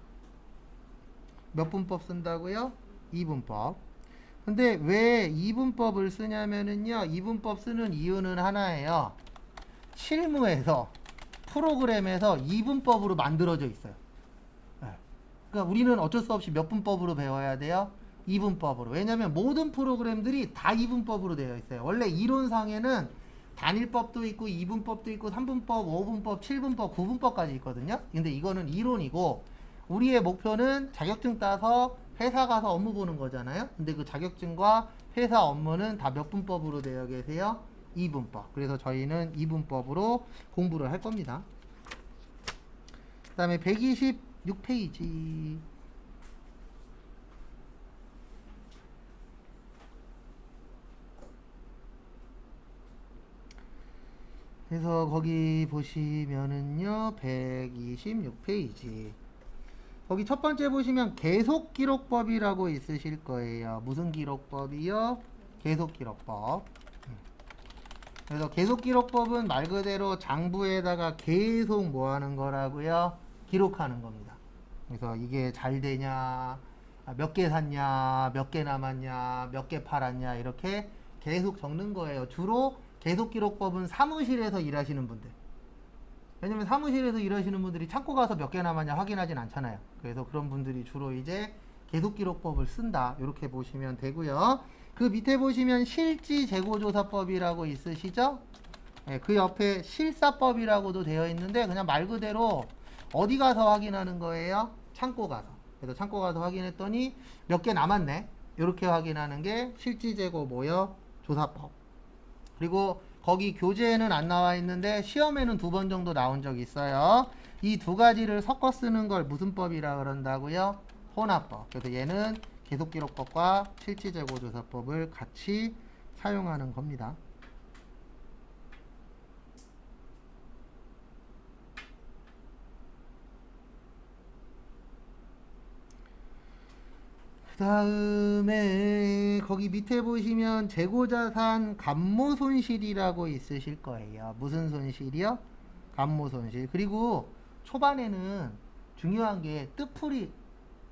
몇 분법 쓴다고요? 이분법. 근데 왜 이분법을 쓰냐면은요, 이분법 쓰는 이유는 하나예요. 실무에서 프로그램에서 이분법으로 만들어져 있어요. 네. 그러니까 우리는 어쩔 수 없이 몇 분법으로 배워야 돼요? 이분법으로. 왜냐면 모든 프로그램들이 다 이분법으로 되어 있어요. 원래 이론상에는 단일법도 있고 이분법도 있고 3분법, 5분법, 7분법, 9분법까지 있거든요. 근데 이거는 이론이고 우리의 목표는 자격증 따서 회사 가서 업무 보는 거잖아요. 근데 그 자격증과 회사 업무는 다 몇 분법으로 되어 계세요? 이분법. 그래서 저희는 이분법으로 공부를 할 겁니다. 그 다음에 126페이지. 그래서 거기 보시면은요, 126페이지. 거기 첫 번째 보시면 계속 기록법이라고 있으실 거예요. 무슨 기록법이요? 계속 기록법. 그래서 계속 기록법은 말 그대로 장부에다가 계속 뭐 하는 거라고요? 기록하는 겁니다. 그래서 이게 잘 되냐, 몇 개 샀냐, 몇 개 남았냐, 몇 개 팔았냐, 이렇게 계속 적는 거예요. 주로 계속 기록법은 사무실에서 일하시는 분들. 왜냐면 사무실에서 일하시는 분들이 창고 가서 몇 개 남았냐 확인하진 않잖아요. 그래서 그런 분들이 주로 이제 계속 기록법을 쓴다. 이렇게 보시면 되고요. 그 밑에 보시면 실지 재고조사법이라고 있으시죠? 네, 그 옆에 실사법이라고도 되어 있는데 그냥 말 그대로 어디 가서 확인하는 거예요? 창고 가서. 그래서 창고 가서 확인했더니 몇 개 남았네. 이렇게 확인하는 게 실지 재고 뭐요? 조사법. 그리고 거기 교재에는 안 나와 있는데 시험에는 2번 정도 나온 적이 있어요. 이 두 가지를 섞어 쓰는 걸 무슨 법이라 그런다고요? 혼합법. 그래서 얘는 계속기록법과 실지재고조사법을 같이 사용하는 겁니다. 그 다음에 거기 밑에 보시면 재고자산 감모손실이라고 있으실 거예요. 무슨 손실이요? 감모손실. 그리고 초반에는 중요한 게 뜻풀이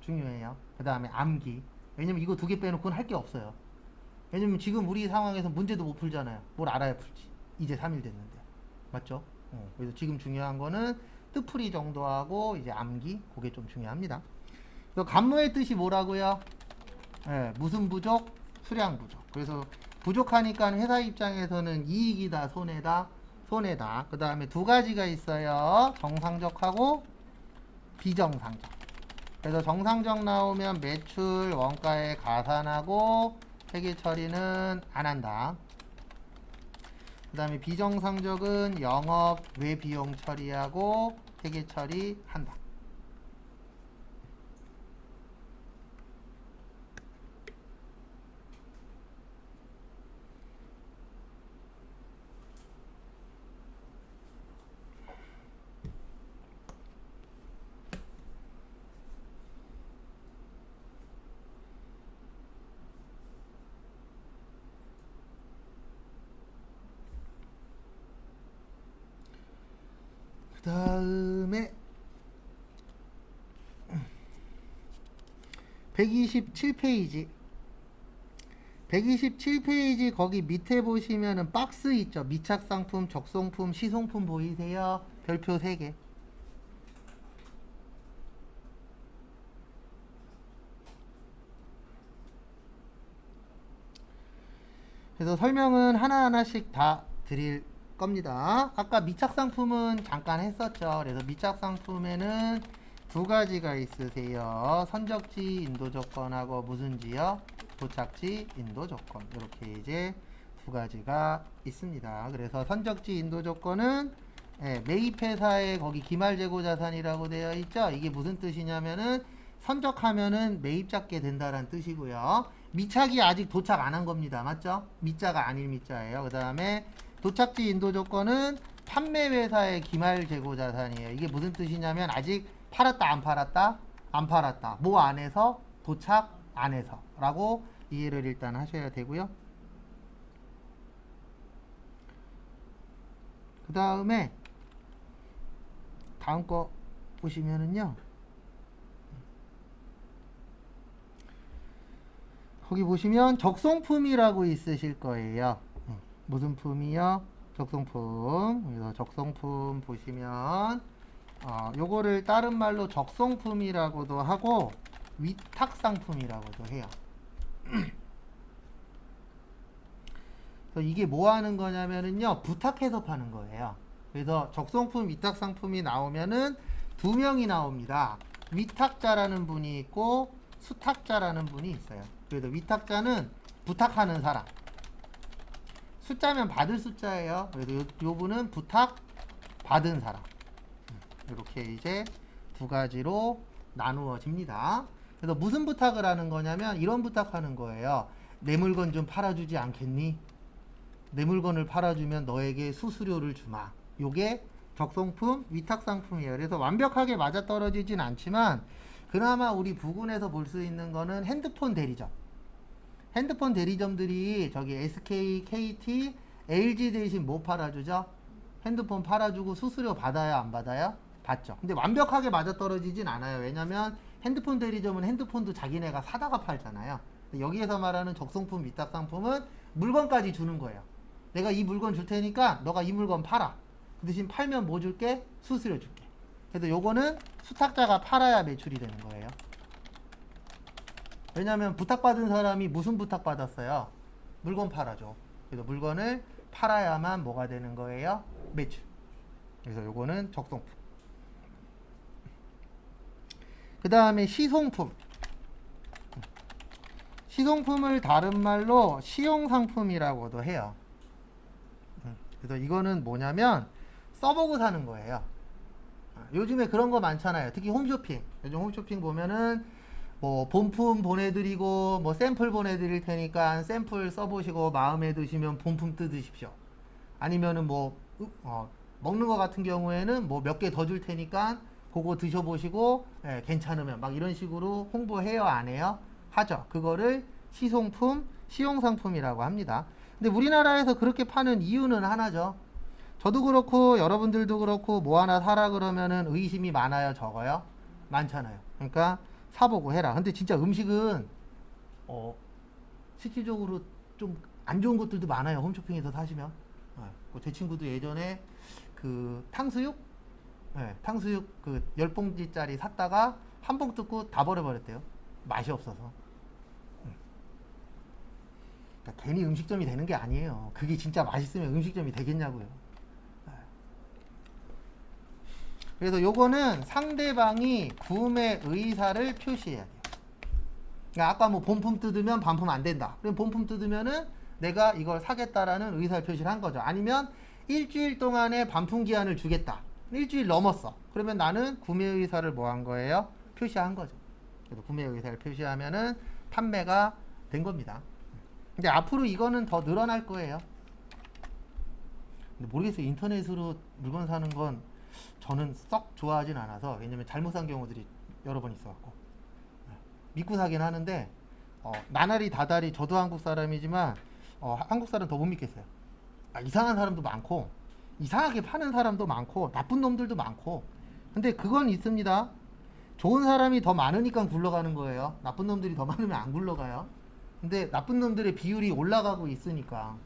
중요해요. 그 다음에 암기. 왜냐면 이거 2개 빼놓고는 할 게 없어요. 왜냐면 지금 우리 상황에서 문제도 못 풀잖아요. 뭘 알아야 풀지. 이제 3일 됐는데. 맞죠? 그래서 지금 중요한 거는 뜻풀이 정도 하고 이제 암기. 그게 좀 중요합니다. 감모의 뜻이 뭐라고요? 네, 무슨 부족? 수량 부족. 그래서 부족하니까 회사 입장에서는 이익이다, 손해다, 손해다. 그 다음에 2가지가 있어요. 정상적하고 비정상적. 그래서 정상적 나오면 매출 원가에 가산하고 회계 처리는 안 한다. 그 다음에 비정상적은 영업 외비용 처리하고 회계 처리한다. 그 다음에 127페이지 127페이지 거기 밑에 보시면은 박스 있죠. 미착상품, 적송품, 시송품 보이세요? 별표 3개. 그래서 설명은 하나하나씩 다 드릴 겁니다. 아까 미착상품은 잠깐 했었죠. 그래서 미착상품에는 2가지가 있으세요. 선적지 인도조건하고 무슨지요? 도착지 인도조건. 이렇게 이제 2가지가 있습니다. 그래서 선적지 인도조건은 매입회사에 거기 기말재고자산이라고 되어 있죠. 이게 무슨 뜻이냐면은 선적하면은 매입 잡게 된다는 뜻이고요. 미착이 아직 도착 안 한 겁니다. 맞죠? 미자가 아닐 미자예요. 그 다음에 도착지 인도 조건은 판매회사의 기말재고자산이에요. 이게 무슨 뜻이냐면 아직 팔았다 안 팔았다? 안 팔았다. 뭐 안에서? 도착 안에서 라고 이해를 일단 하셔야 되고요. 그 다음에 다음 거 보시면은요. 거기 보시면 적송품이라고 있으실 거예요. 무슨 품이요? 적송품. 그래서 적송품 보시면 요거를 다른 말로 적성품이라고도 하고 위탁상품이라고도 해요. 그래서 이게 뭐 하는 거냐면은요, 부탁해서 파는 거예요. 그래서 적성품, 위탁상품이 나오면은 두 명이 나옵니다. 위탁자라는 분이 있고 수탁자라는 분이 있어요. 그래서 위탁자는 부탁하는 사람. 숫자면 받을 숫자예요. 그래서 요 분은 부탁 받은 사람. 이렇게 이제 두 가지로 나누어집니다. 그래서 무슨 부탁을 하는 거냐면 이런 부탁하는 거예요. 내 물건 좀 팔아주지 않겠니? 내 물건을 팔아주면 너에게 수수료를 주마. 요게 적성품, 위탁상품이에요. 그래서 완벽하게 맞아떨어지진 않지만 그나마 우리 부근에서 볼 수 있는 거는 핸드폰 대리점. 핸드폰 대리점들이 저기 SK, KT, LG 대신 뭐 팔아주죠? 핸드폰 팔아주고 수수료 받아야 안 받아요? 받죠. 근데 완벽하게 맞아떨어지진 않아요. 왜냐면 핸드폰 대리점은 핸드폰도 자기네가 사다가 팔잖아요. 여기에서 말하는 적성품, 위탁상품은 물건까지 주는 거예요. 내가 이 물건 줄 테니까 너가 이 물건 팔아. 그 대신 팔면 뭐 줄게? 수수료 줄게. 그래서 요거는 수탁자가 팔아야 매출이 되는 거예요. 왜냐면 부탁받은 사람이 무슨 부탁받았어요? 물건 팔아줘. 그래서 물건을 팔아야만 뭐가 되는 거예요? 매출. 그래서 요거는 적성품. 그 다음에 시송품. 시송품을 다른 말로 시용상품이라고도 해요. 그래서 이거는 뭐냐면 써보고 사는 거예요. 요즘에 그런 거 많잖아요. 특히 홈쇼핑. 요즘 홈쇼핑 보면은 뭐 본품 보내드리고 뭐 샘플 보내드릴 테니까 샘플 써보시고 마음에 드시면 본품 뜯으십시오. 아니면은 뭐 먹는 거 같은 경우에는 뭐 몇 개 더 줄 테니까 그거 드셔보시고 괜찮으면 막 이런 식으로 홍보해요, 안 해요? 하죠. 그거를 시송품, 시용상품이라고 합니다. 근데 우리나라에서 그렇게 파는 이유는 하나죠. 저도 그렇고 여러분들도 그렇고 뭐 하나 사라 그러면은 의심이 많아요, 적어요? 많잖아요. 그러니까 사보고 해라. 근데 진짜 음식은 실질적으로 좀 안 좋은 것들도 많아요. 홈쇼핑에서 사시면. 제 친구도 예전에 그 탕수육 그 10봉지짜리 샀다가 한 봉 뜯고 다 버려버렸대요. 맛이 없어서. 그러니까 괜히 음식점이 되는 게 아니에요. 그게 진짜 맛있으면 음식점이 되겠냐고요. 그래서 요거는 상대방이 구매 의사를 표시해야 돼요. 그러니까 아까 뭐 본품 뜯으면 반품 안 된다. 그럼 본품 뜯으면은 내가 이걸 사겠다라는 의사 표시를 한 거죠. 아니면 일주일 동안에 반품 기한을 주겠다. 일주일 넘었어. 그러면 나는 구매 의사를 뭐 한 거예요? 표시한 거죠. 그래서 구매 의사를 표시하면은 판매가 된 겁니다. 근데 앞으로 이거는 더 늘어날 거예요. 근데 모르겠어요. 인터넷으로 물건 사는 건 저는 썩 좋아하진 않아서. 왜냐면 잘못 산 경우들이 여러 번 있어갖고 믿고 사긴 하는데 나날이 다달이 저도 한국 사람이지만 한국 사람 더 못 믿겠어요. 이상한 사람도 많고 이상하게 파는 사람도 많고 나쁜 놈들도 많고. 근데 그건 있습니다. 좋은 사람이 더 많으니까 굴러가는 거예요. 나쁜 놈들이 더 많으면 안 굴러가요. 근데 나쁜 놈들의 비율이 올라가고 있으니까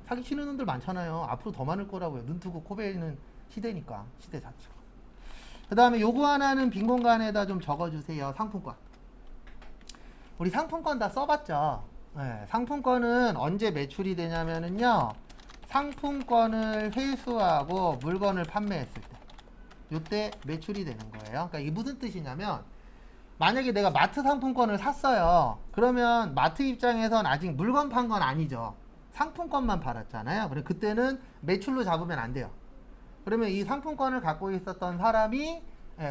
사기치는 놈들 많잖아요. 앞으로 더 많을 거라고요. 눈 뜨고 코 베이는 시대니까, 시대 자체가. 그 다음에 요거 하나는 빈 공간에다 좀 적어주세요. 상품권. 우리 상품권 다 써봤죠? 상품권은 언제 매출이 되냐면은요, 상품권을 회수하고 물건을 판매했을 때, 요때 매출이 되는 거예요. 그러니까 이게 무슨 뜻이냐면, 만약에 내가 마트 상품권을 샀어요. 그러면 마트 입장에선 아직 물건 판 건 아니죠. 상품권만 팔았잖아요. 그래 그때는 매출로 잡으면 안 돼요. 그러면 이 상품권을 갖고 있었던 사람이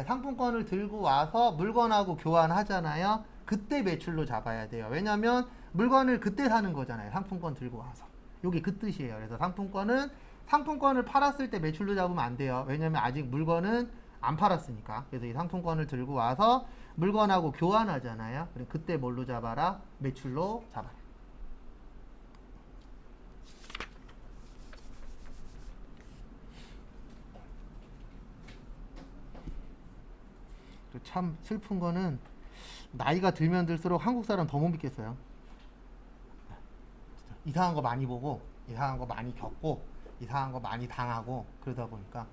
상품권을 들고 와서 물건하고 교환하잖아요. 그때 매출로 잡아야 돼요. 왜냐면 물건을 그때 사는 거잖아요. 상품권 들고 와서. 요게 그 뜻이에요. 그래서 상품권을 팔았을 때 매출로 잡으면 안 돼요. 왜냐면 아직 물건은 안 팔았으니까. 그래서 이 상품권을 들고 와서 물건하고 교환하잖아요. 그래 그때 뭘로 잡아라? 매출로 잡아라. 참 슬픈 거는 나이가 들면 들수록 한국 사람 더 못 믿겠어요. 이상한 거 많이 보고 이상한 거 많이 겪고 이상한 거 많이 당하고 그러다 보니까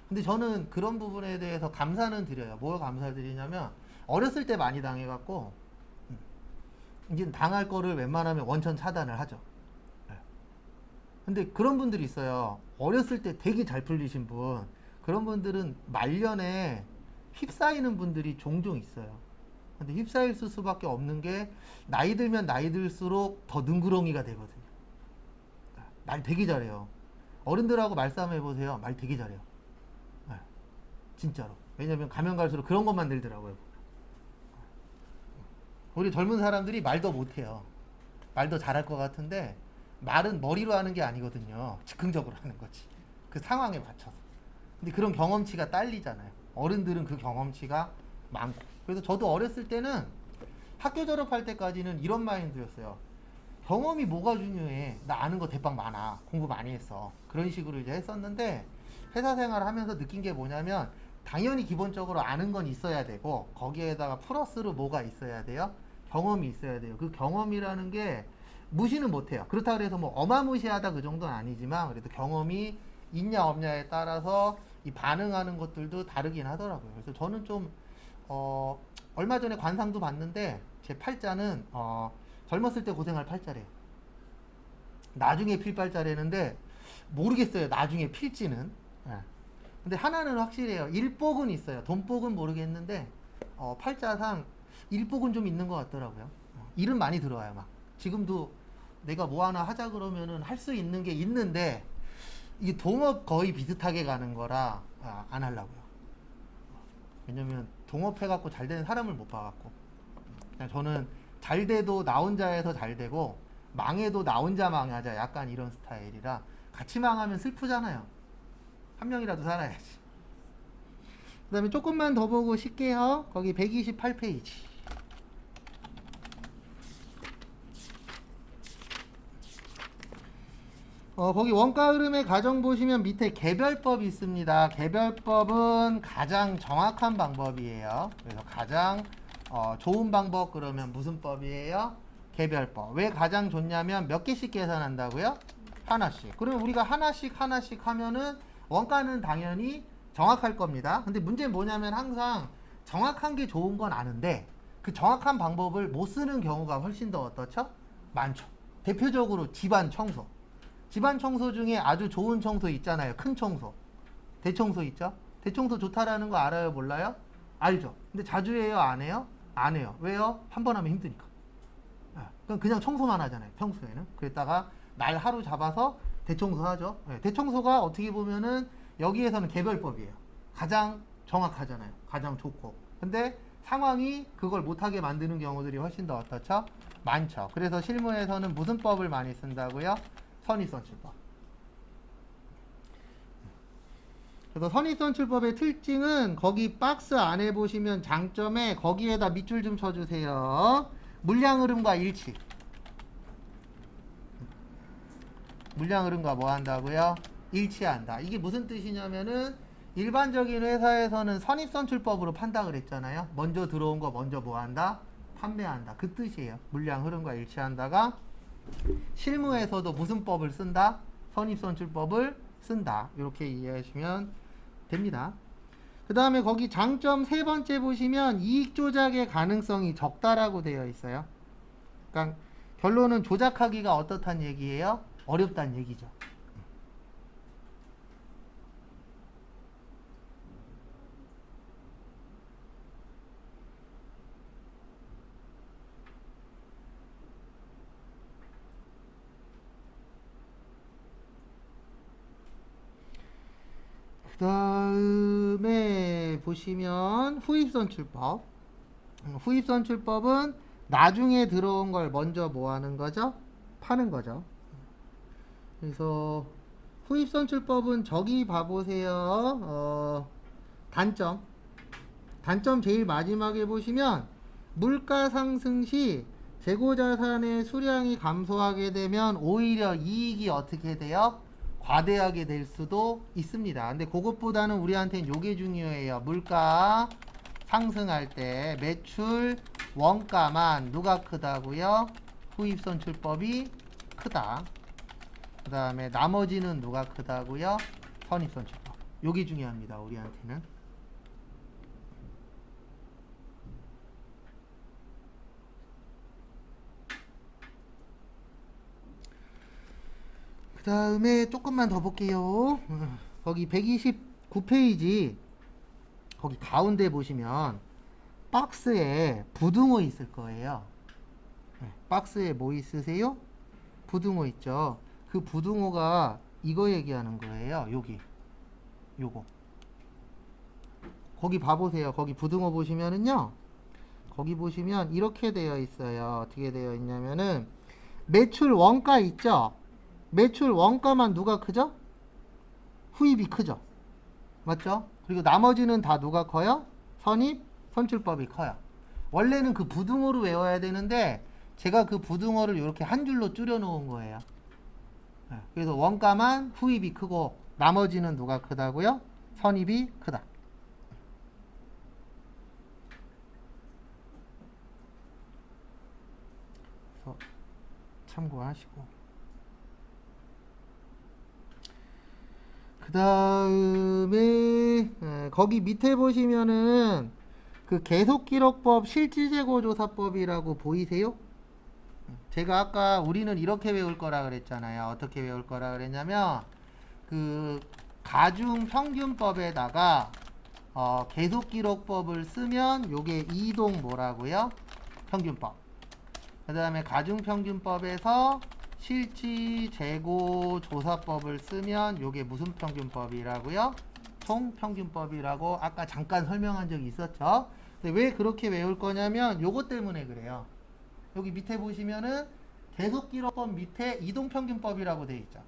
근데 저는 그런 부분에 대해서 감사는 드려요. 뭘 감사드리냐면 어렸을 때 많이 당해갖고 이제 당할 거를 웬만하면 원천 차단을 하죠. 네. 근데 그런 분들이 있어요. 어렸을 때 되게 잘 풀리신 분, 그런 분들은 말년에 휩싸이는 분들이 종종 있어요. 근데 휩싸일 수밖에 없는 게 나이 들면 나이 들수록 더 능구렁이가 되거든요. 말 되게 잘해요. 어른들하고 말싸움 해보세요. 말 되게 잘해요. 네. 진짜로. 왜냐면 가면 갈수록 그런 것만 늘더라고요. 우리 젊은 사람들이 말도 못해요. 말도 잘할 것 같은데 말은 머리로 하는 게 아니거든요. 즉흥적으로 하는 거지. 그 상황에 맞춰서. 근데 그런 경험치가 딸리잖아요. 어른들은 그 경험치가 많고. 그래서 저도 어렸을 때는 학교 졸업할 때까지는 이런 마인드였어요. 경험이 뭐가 중요해. 나 아는 거 대빵 많아. 공부 많이 했어. 그런 식으로 이제 했었는데 회사 생활을 하면서 느낀 게 뭐냐면 당연히 기본적으로 아는 건 있어야 되고 거기에다가 플러스로 뭐가 있어야 돼요? 경험이 있어야 돼요. 그 경험이라는 게 무시는 못해요. 그렇다고 해서 뭐 어마무시하다 그 정도는 아니지만 그래도 경험이 있냐 없냐에 따라서 이 반응하는 것들도 다르긴 하더라고요. 그래서 저는 좀 얼마 전에 관상도 봤는데 제 팔자는 젊었을 때 고생할 팔자래요. 나중에 필 팔자라는데 모르겠어요. 나중에 필지는. 예. 근데 하나는 확실해요. 일복은 있어요. 돈복은 모르겠는데 팔자상 일복은 좀 있는 것 같더라고요. 일은 많이 들어와요. 막 지금도 내가 뭐 하나 하자 그러면은 할 수 있는 게 있는데 이게 동업 거의 비슷하게 가는 거라 안 하려고요. 왜냐면 동업해갖고 잘 되는 사람을 못 봐갖고 그냥 저는 잘 돼도 나 혼자해서 잘 되고 망해도 나 혼자 망하자 약간 이런 스타일이라 같이 망하면 슬프잖아요. 한 명이라도 살아야지. 그 다음에 조금만 더 보고 쉴게요. 거기 128페이지. 거기 원가 흐름의 가정 보시면 밑에 개별법이 있습니다. 개별법은 가장 정확한 방법이에요. 그래서 가장 좋은 방법 그러면 무슨 법이에요? 개별법. 왜 가장 좋냐면 몇 개씩 계산한다고요? 하나씩. 그러면 우리가 하나씩 하면은 원가는 당연히 정확할 겁니다. 근데 문제는 뭐냐면 항상 정확한 게 좋은 건 아는데 그 정확한 방법을 못 쓰는 경우가 훨씬 더 어떻죠? 많죠. 대표적으로 집안 청소. 집안 청소 중에 아주 좋은 청소 있잖아요. 큰 청소. 대청소 있죠? 대청소 좋다라는 거 알아요? 몰라요? 알죠? 근데 자주 해요? 안 해요? 안 해요. 왜요? 한 번 하면 힘드니까. 그냥 청소만 하잖아요. 평소에는. 그랬다가 날 하루 잡아서 대청소 하죠. 네, 대청소가 어떻게 보면은 여기에서는 개별법이에요. 가장 정확하잖아요. 가장 좋고. 근데 상황이 그걸 못하게 만드는 경우들이 훨씬 더 어떻죠? 많죠. 그래서 실무에서는 무슨 법을 많이 쓴다고요? 선입선출법. 그래서 선입선출법의 특징은 거기 박스 안에 보시면 장점에 거기에다 밑줄 좀 쳐주세요. 물량 흐름과 일치. 물량 흐름과 뭐 한다고요? 일치한다. 이게 무슨 뜻이냐면은 일반적인 회사에서는 선입선출법으로 판단을 했잖아요. 먼저 들어온 거 먼저 뭐 한다? 판매한다. 그 뜻이에요. 물량 흐름과 일치한다가 실무에서도 무슨 법을 쓴다? 선입선출법을 쓴다. 이렇게 이해하시면 됩니다. 그 다음에 거기 장점 세 번째 보시면 이익 조작의 가능성이 적다라고 되어 있어요. 그러니까 결론은 조작하기가 어떻단 얘기예요? 어렵단 얘기죠. 그 다음에 보시면 후입선출법. 후입선출법은 나중에 들어온 걸 먼저 뭐 하는 거죠? 파는 거죠. 그래서 후입선출법은 저기 봐보세요. 단점 제일 마지막에 보시면 물가 상승 시 재고자산의 수량이 감소하게 되면 오히려 이익이 어떻게 돼요? 과대하게 될 수도 있습니다. 근데 그것보다는 우리한테는 요게 중요해요. 물가 상승할 때 매출 원가만 누가 크다고요? 후입선출법이 크다. 그 다음에 나머지는 누가 크다고요? 선입선출법. 요게 중요합니다. 우리한테는. 그 다음에 조금만 더 볼게요. 거기 129페이지 거기 가운데 보시면 박스에 부등호 있을 거예요. 박스에 뭐 있으세요? 부등호 있죠. 그 부등호가 이거 얘기하는 거예요. 여기 요거 거기 봐보세요. 거기 부등호 보시면은요, 거기 보시면 이렇게 되어 있어요. 어떻게 되어 있냐면은 매출 원가 있죠. 매출 원가만 누가 크죠? 후입이 크죠. 맞죠? 그리고 나머지는 다 누가 커요? 선입, 선출법이 커요. 원래는 그 부등호로 외워야 되는데 제가 그 부등호를 이렇게 한 줄로 줄여 놓은 거예요. 그래서 원가만 후입이 크고 나머지는 누가 크다고요? 선입이 크다. 그래서 참고하시고, 그 다음에 거기 밑에 보시면은 그 계속기록법 실질재고조사법이라고 보이세요? 제가 아까 우리는 이렇게 외울 거라 그랬잖아요. 어떻게 외울 거라 그랬냐면 그 가중평균법에다가 계속기록법을 쓰면 요게 이동 뭐라고요? 평균법. 그 다음에 가중평균법에서 실질재고조사법을 쓰면 요게 무슨 평균법이라고요? 총평균법이라고 아까 잠깐 설명한 적이 있었죠. 근데 왜 그렇게 외울 거냐면 요것 때문에 그래요. 여기 밑에 보시면은 계속기록법 밑에 이동평균법이라고 되어 있죠.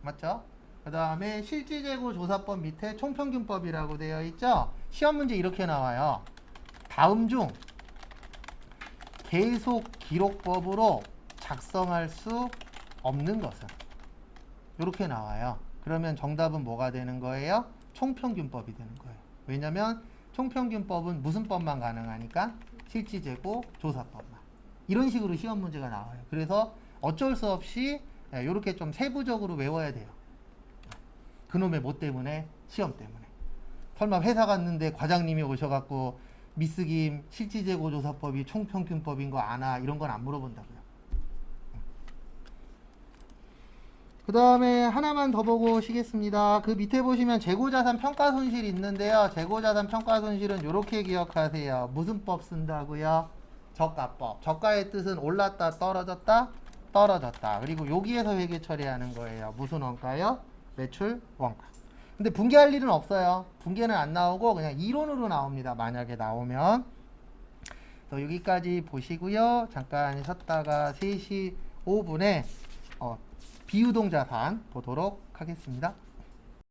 맞죠? 그 다음에 실질재고조사법 밑에 총평균법이라고 되어 있죠. 시험 문제 이렇게 나와요. 다음 중 계속기록법으로 작성할 수 없는 것은, 이렇게 나와요. 그러면 정답은 뭐가 되는 거예요? 총평균법이 되는 거예요. 왜냐면 총평균법은 무슨 법만 가능하니까? 실질재고 조사법만. 이런 식으로 시험 문제가 나와요. 그래서 어쩔 수 없이 이렇게 좀 세부적으로 외워야 돼요. 그놈의 뭐 때문에? 시험 때문에. 설마 회사 갔는데 과장님이 오셔갖고 미스김 실질재고 조사법이 총평균법인 거 아나? 이런 건 안 물어본다고요. 그 다음에 하나만 더 보고 오시겠습니다. 그 밑에 보시면 재고자산 평가손실이 있는데요. 재고자산 평가손실은 이렇게 기억하세요. 무슨 법 쓴다고요? 저가법. 저가의 뜻은 올랐다, 떨어졌다, 떨어졌다. 그리고 여기에서 회계 처리하는 거예요. 무슨 원가요? 매출 원가. 근데 분개할 일은 없어요. 분개는 안 나오고 그냥 이론으로 나옵니다. 만약에 나오면. 그래서 여기까지 보시고요. 잠깐 쉬었다가 3시 5분에 비유동자산 보도록 하겠습니다.